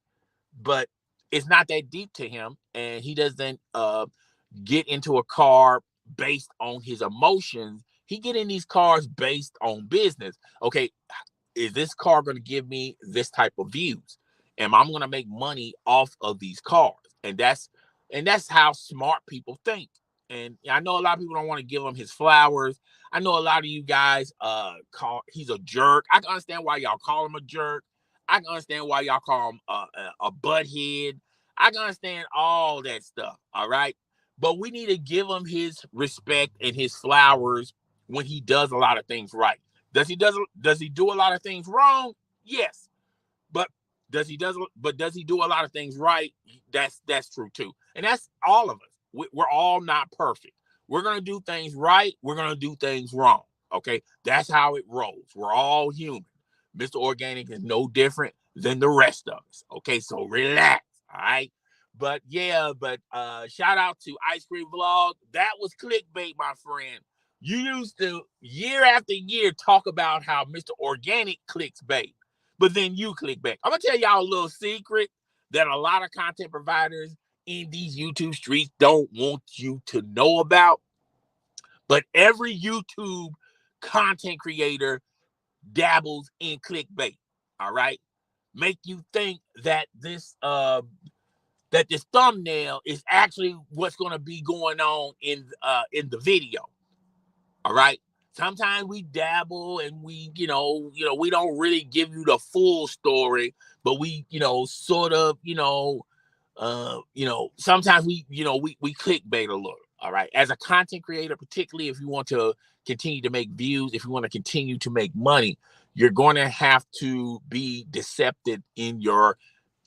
but it's not that deep to him, and he doesn't get into a car based on his emotions. He get in these cars based on business. Okay, is this car going to give me this type of views? Am I going to make money off of these cars? And that's how smart people think. And I know a lot of people don't want to give him his flowers. I know a lot of you guys call he's a jerk. I can understand why y'all call him a jerk. I can understand why y'all call him a butthead. I can understand all that stuff. All right. But we need to give him his respect and his flowers when he does a lot of things right. Does he do a lot of things wrong? Yes. But does he do a lot of things right? That's true too. And that's all of us. We're all not perfect. We're going to do things right. We're going to do things wrong. Okay. That's how it rolls. We're all human. Mr. Organic is no different than the rest of us. Okay. So relax. All right. But yeah, shout out to Ice Cream Vlog. That was clickbait, my friend. You used to, year after year, talk about how Mr. Organic clicks bait, but then you click back. I'm going to tell y'all a little secret that a lot of content providers in these YouTube streets don't want you to know about. But every YouTube content creator dabbles in clickbait. All right. Make you think that this thumbnail is actually what's going to be going on in the video. All right. Sometimes we dabble and we, we don't really give you the full story, but we, sort of, sometimes we clickbait a little. All right. As a content creator, particularly if you want to continue to make views, if you want to continue to make money, you're going to have to be deceptive in your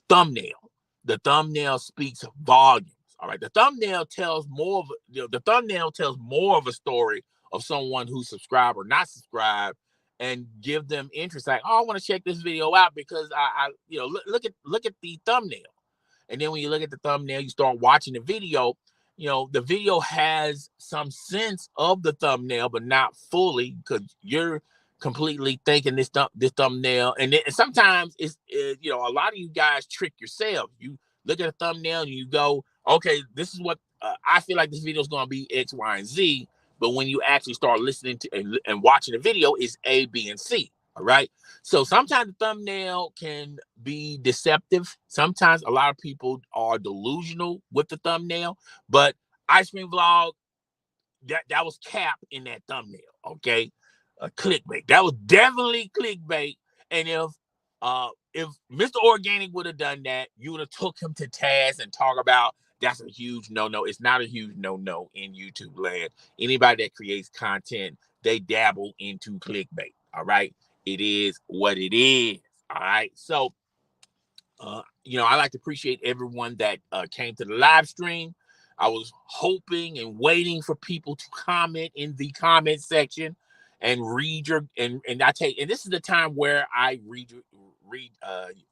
thumbnail. The thumbnail speaks volumes. All right. The thumbnail tells more of a story of someone who's subscribed or not subscribed, and give them interest. Like, oh, I want to check this video out because I look at the thumbnail. And then when you look at the thumbnail, you start watching the video. The video has some sense of the thumbnail, but not fully, because you're completely thinking this thumbnail. And sometimes it's a lot of you guys trick yourselves. You look at a thumbnail and you go, okay, this is what I feel like this video is going to be X, Y, and Z. But when you actually start listening to and watching the video, it's A, B, and C. All right. So sometimes the thumbnail can be deceptive. Sometimes a lot of people are delusional with the thumbnail. But Ice Cream Vlog, that was cap in that thumbnail. Okay. Clickbait. That was definitely clickbait. And if Mr. Organic would have done that, you would have took him to task and talk about that's a huge no-no. It's not a huge no-no in YouTube land. Anybody that creates content, they dabble into clickbait. All right. It is what it is. All right. So, I like to appreciate everyone that came to the live stream. I was hoping and waiting for people to comment in the comment section and read your and this is the time where I read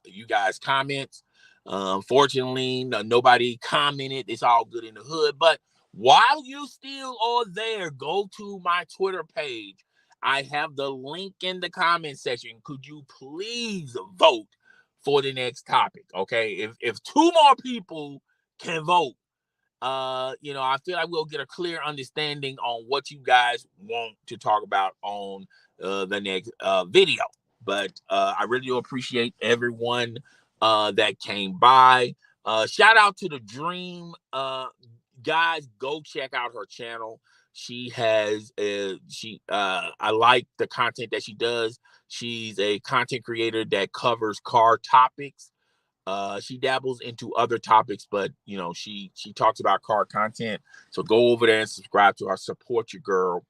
you guys' comments. Unfortunately, nobody commented. It's all good in the hood. But while you still are there, go to my Twitter page. I have the link in the comment section. Could you please vote for the next topic? Okay. If two more people can vote, I feel like we'll get a clear understanding on what you guys want to talk about on the next video. But I really do appreciate everyone that came by. Shout out to the Dream. Guys, go check out her channel. She has I like the content that she does. She's a content creator that covers car topics. She dabbles into other topics, but she talks about car content. So go over there and subscribe to her. Support your girl.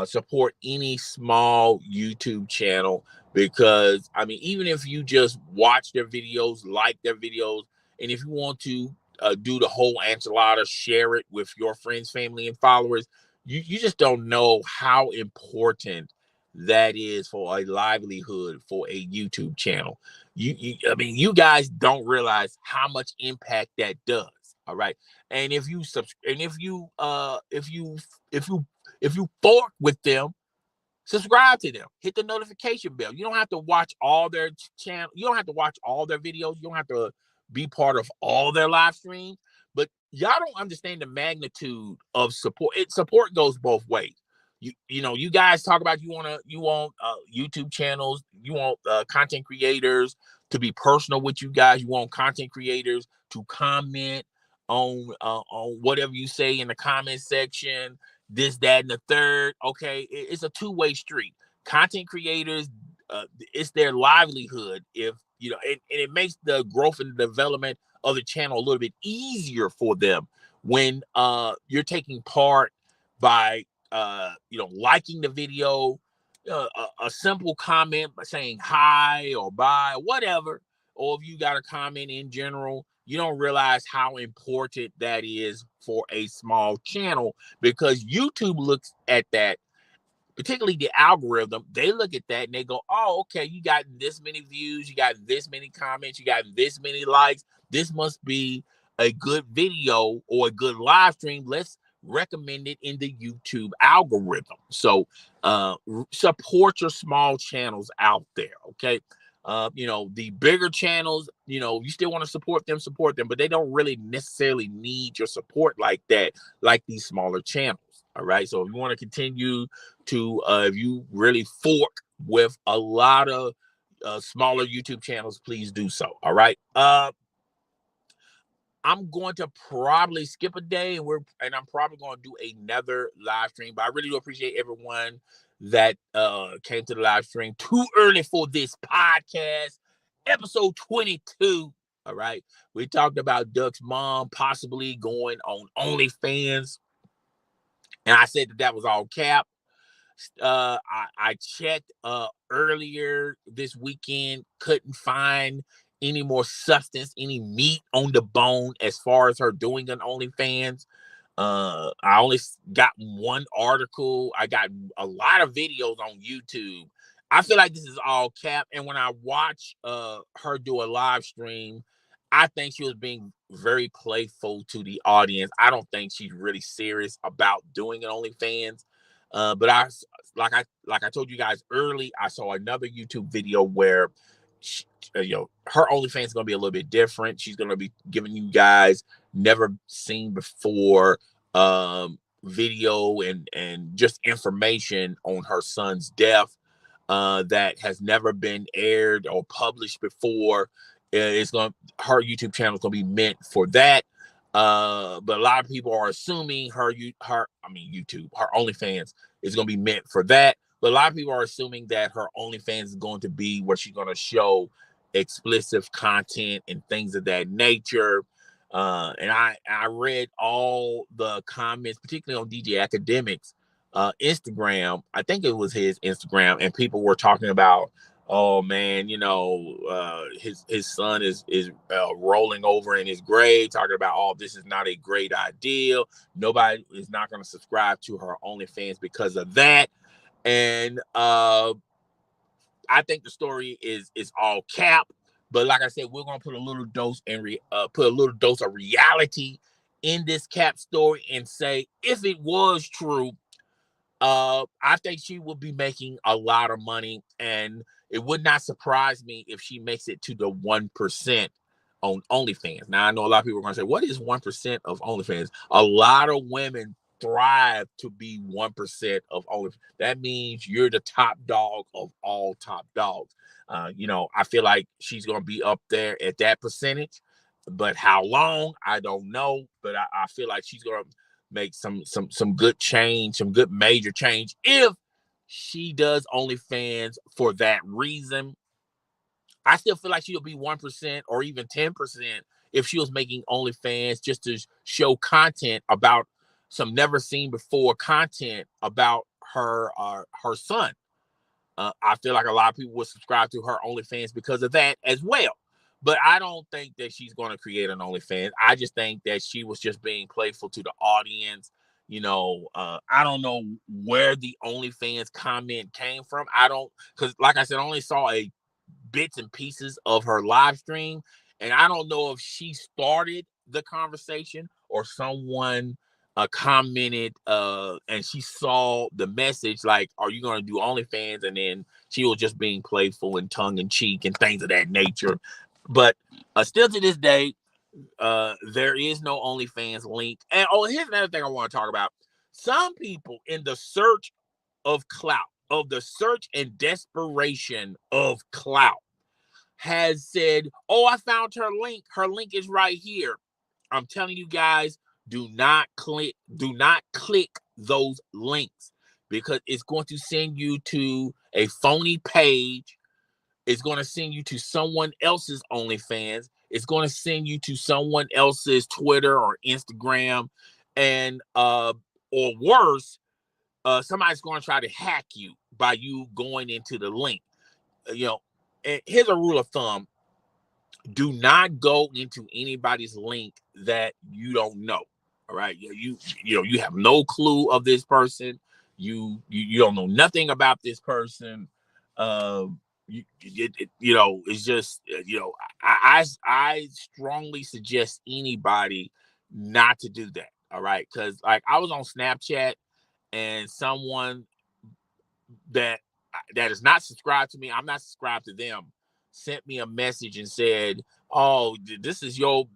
Support any small YouTube channel, because even if you just watch their videos, like their videos, and if you want to do the whole enchilada, share it with your friends, family, and followers, you just don't know how important that is for a livelihood for a YouTube channel. You guys don't realize how much impact that does. All right. And if you if you fork with them, subscribe to them, hit the notification bell. You don't have to watch all their channel. You don't have to watch all their videos. You don't have to be part of all their live streams. But y'all don't understand the magnitude of support. Support goes both ways. You guys talk about you want YouTube channels. You want content creators to be personal with you guys. You want content creators to comment on whatever you say in the comment section. This, that, and the third. Okay, it's a two-way street. Content creators, it's their livelihood. If and it makes the growth and development of the channel a little bit easier for them when you're taking part by liking the video, a simple comment by saying hi or bye, whatever. Or if you got a comment in general, you don't realize how important that is for a small channel, because YouTube looks at that, particularly the algorithm. They look at that and they go, oh, okay, you got this many views, you got this many comments, you got this many likes. This must be a good video or a good live stream. Let's recommend it in the YouTube algorithm. So support your small channels out there. Okay. The bigger channels, you still want to support them, but they don't really necessarily need your support like that, like these smaller channels. All right. So if you want to continue to, if you really fork with a lot of smaller YouTube channels, please do so. All right. I'm going to probably skip a day, and I'm probably going to do another live stream. But I really do appreciate everyone that came to the live stream too early for this podcast, episode 22. All right, we talked about Duck's mom possibly going on OnlyFans, and I said that was all cap. I checked earlier this weekend, couldn't find any more substance, any meat on the bone as far as her doing an OnlyFans. I only got one article. I got a lot of videos on YouTube. I feel like this is all cap. And when I watch her do a live stream, I think she was being very playful to the audience. I don't think she's really serious about doing an OnlyFans. But I told you guys early, I saw another YouTube video where her OnlyFans is gonna be a little bit different. She's gonna be giving you guys never seen before video and just information on her son's death that has never been aired or published before. Her YouTube channel is gonna be meant for that. But a lot of people are assuming her OnlyFans is going to be meant for that. But a lot of people are assuming that her OnlyFans is going to be where she's going to show explicit content and things of that nature. And I read all the comments, particularly on DJ Academic's Instagram. I think it was his Instagram, and people were talking about, oh man, his son is rolling over in his grave, talking about, oh, this is not a great idea. Nobody is not going to subscribe to her OnlyFans because of that. And I think the story is all cap. But like I said, we're going to put a little dose of reality in this cap story and say, if it was true, I think she will be making a lot of money, and it would not surprise me if she makes it to the 1% on OnlyFans. Now, I know a lot of people are going to say, what is 1% of OnlyFans? A lot of women thrive to be 1% of OnlyFans. That means you're the top dog of all top dogs. I feel like she's going to be up there at that percentage, but how long, I don't know. But I feel like she's going to make some good change, some good major change if she does OnlyFans for that reason. I still feel like she'll be 1% or even 10% if she was making OnlyFans just to show content about some never seen before content about her son. I feel like a lot of people would subscribe to her OnlyFans because of that as well. But I don't think that she's going to create an OnlyFans. I just think that she was just being playful to the audience. I don't know where the OnlyFans comment came from. Because like I said, I only saw bits and pieces of her live stream. And I don't know if she started the conversation or someone commented and she saw the message like, are you going to do OnlyFans? And then she was just being playful and tongue-in-cheek and things of that nature. But still to this day, there is no OnlyFans link. And here's another thing I want to talk about. Some people in the search of clout, of the search and desperation of clout, has said, oh, I found her link. Her link is right here. I'm telling you guys, do not click those links, because it's going to send you to a phony page. It's going to send you to someone else's OnlyFans. It's going to send you to someone else's Twitter or Instagram, and or worse, somebody's going to try to hack you by you going into the link. And here's a rule of thumb. do not go into anybody's link that you don't know. All right, you have no clue of this person. You don't know nothing about this person. It's just I strongly suggest anybody not to do that. All right, because like I was on Snapchat and someone that that is not subscribed to me, I'm not subscribed to them, sent me a message and said, "Oh, this is your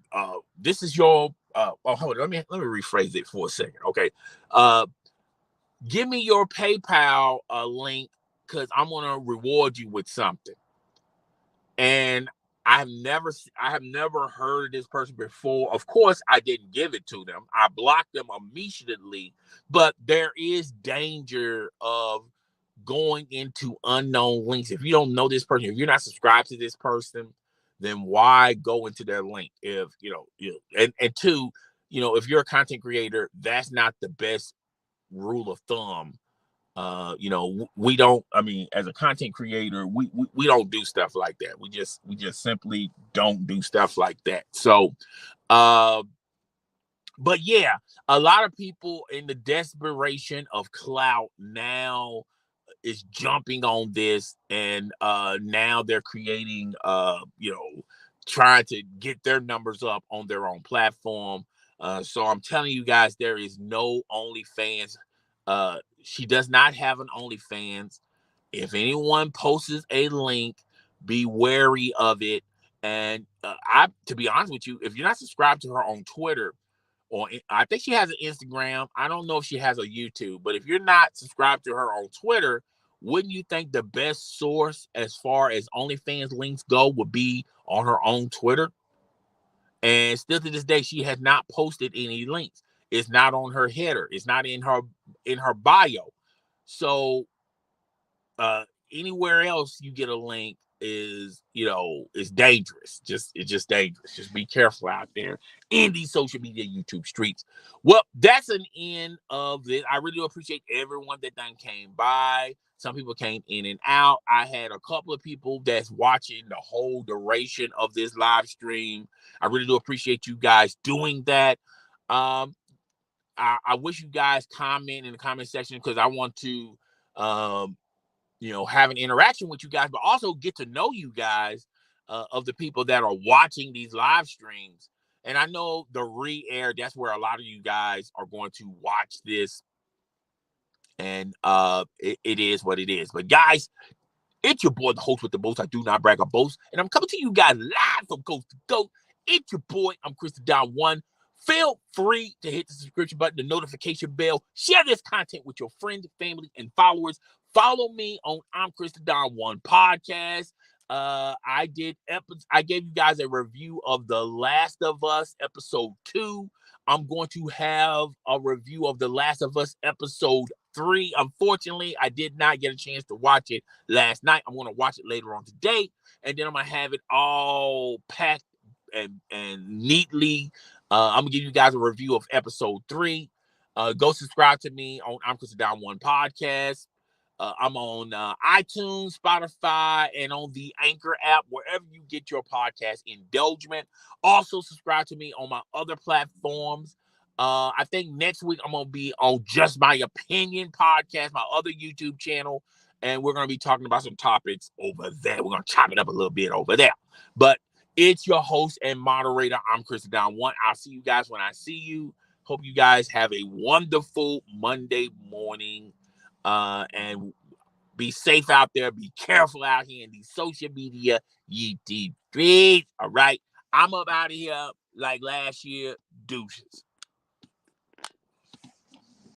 oh, hold on, let me rephrase it for a second, okay? Uh, give me your PayPal link because I'm gonna reward you with something." And I have never heard of this person before. Of course, I didn't give it to them. I blocked them immediately. But there is danger of going into unknown links. If you don't know this person, if you're not subscribed to this person, then why go into their link? If and two, if you're a content creator, that's not the best rule of thumb. We don't, I mean, as a content creator, we don't do stuff like that. We just simply don't do stuff like that. So but yeah, a lot of people in the desperation of clout now is jumping on this, and now they're creating trying to get their numbers up on their own platform. So I'm telling you guys, there is no OnlyFans. She does not have an OnlyFans. If anyone posts a link, be wary of it. And to be honest with you, if you're not subscribed to her on Twitter, or I think she has an Instagram. I don't know if she has a YouTube, but if you're not subscribed to her on Twitter, wouldn't you think the best source as far as OnlyFans links go would be on her own Twitter? And still to this day, she has not posted any links. It's not on her header. It's not in her bio. So anywhere else you get a link is dangerous. It's just dangerous. Just be careful out there in these social media YouTube streets. Well, that's an end of this. I really do appreciate everyone that done came by. Some people came in and out. I had a couple of people that's watching the whole duration of this live stream. I really do appreciate you guys doing that. um I wish you guys comment in the comment section because I want to um have an interaction with you guys, but also get to know you guys, of the people that are watching these live streams. And I know the re-air, that's where a lot of you guys are going to watch this. And it is what it is. But guys, it's your boy, the host with the most. I do not brag or boast. And I'm coming to you guys live from coast to coast. It's your boy. I'm Chris the Don One. Feel free to hit the subscription button, the notification bell. Share this content with your friends, family, and followers. Follow me on I'm Chris the Don One podcast. I gave you guys a review of The Last of Us episode 2. I'm going to have a review of The Last of Us episode 3. Unfortunately, I did not get a chance to watch it last night. I'm going to watch it later on today, and then I'm going to have it all packed and neatly. I'm going to give you guys a review of episode 3. Go subscribe to me on I'm Chris the Down One podcast. I'm on iTunes, Spotify, and on the Anchor app, wherever you get your podcast indulgement. Also, subscribe to me on my other platforms. I think next week I'm going to be on Just My Opinion podcast, my other YouTube channel, and we're going to be talking about some topics over there. We're going to chop it up a little bit over there. But it's your host and moderator. I'm Chris Down One. I'll see you guys when I see you. Hope you guys have a wonderful Monday morning. And be safe out there. Be careful out here in these social media YouTube streets. All right. I'm up out of here like last year. Deuces.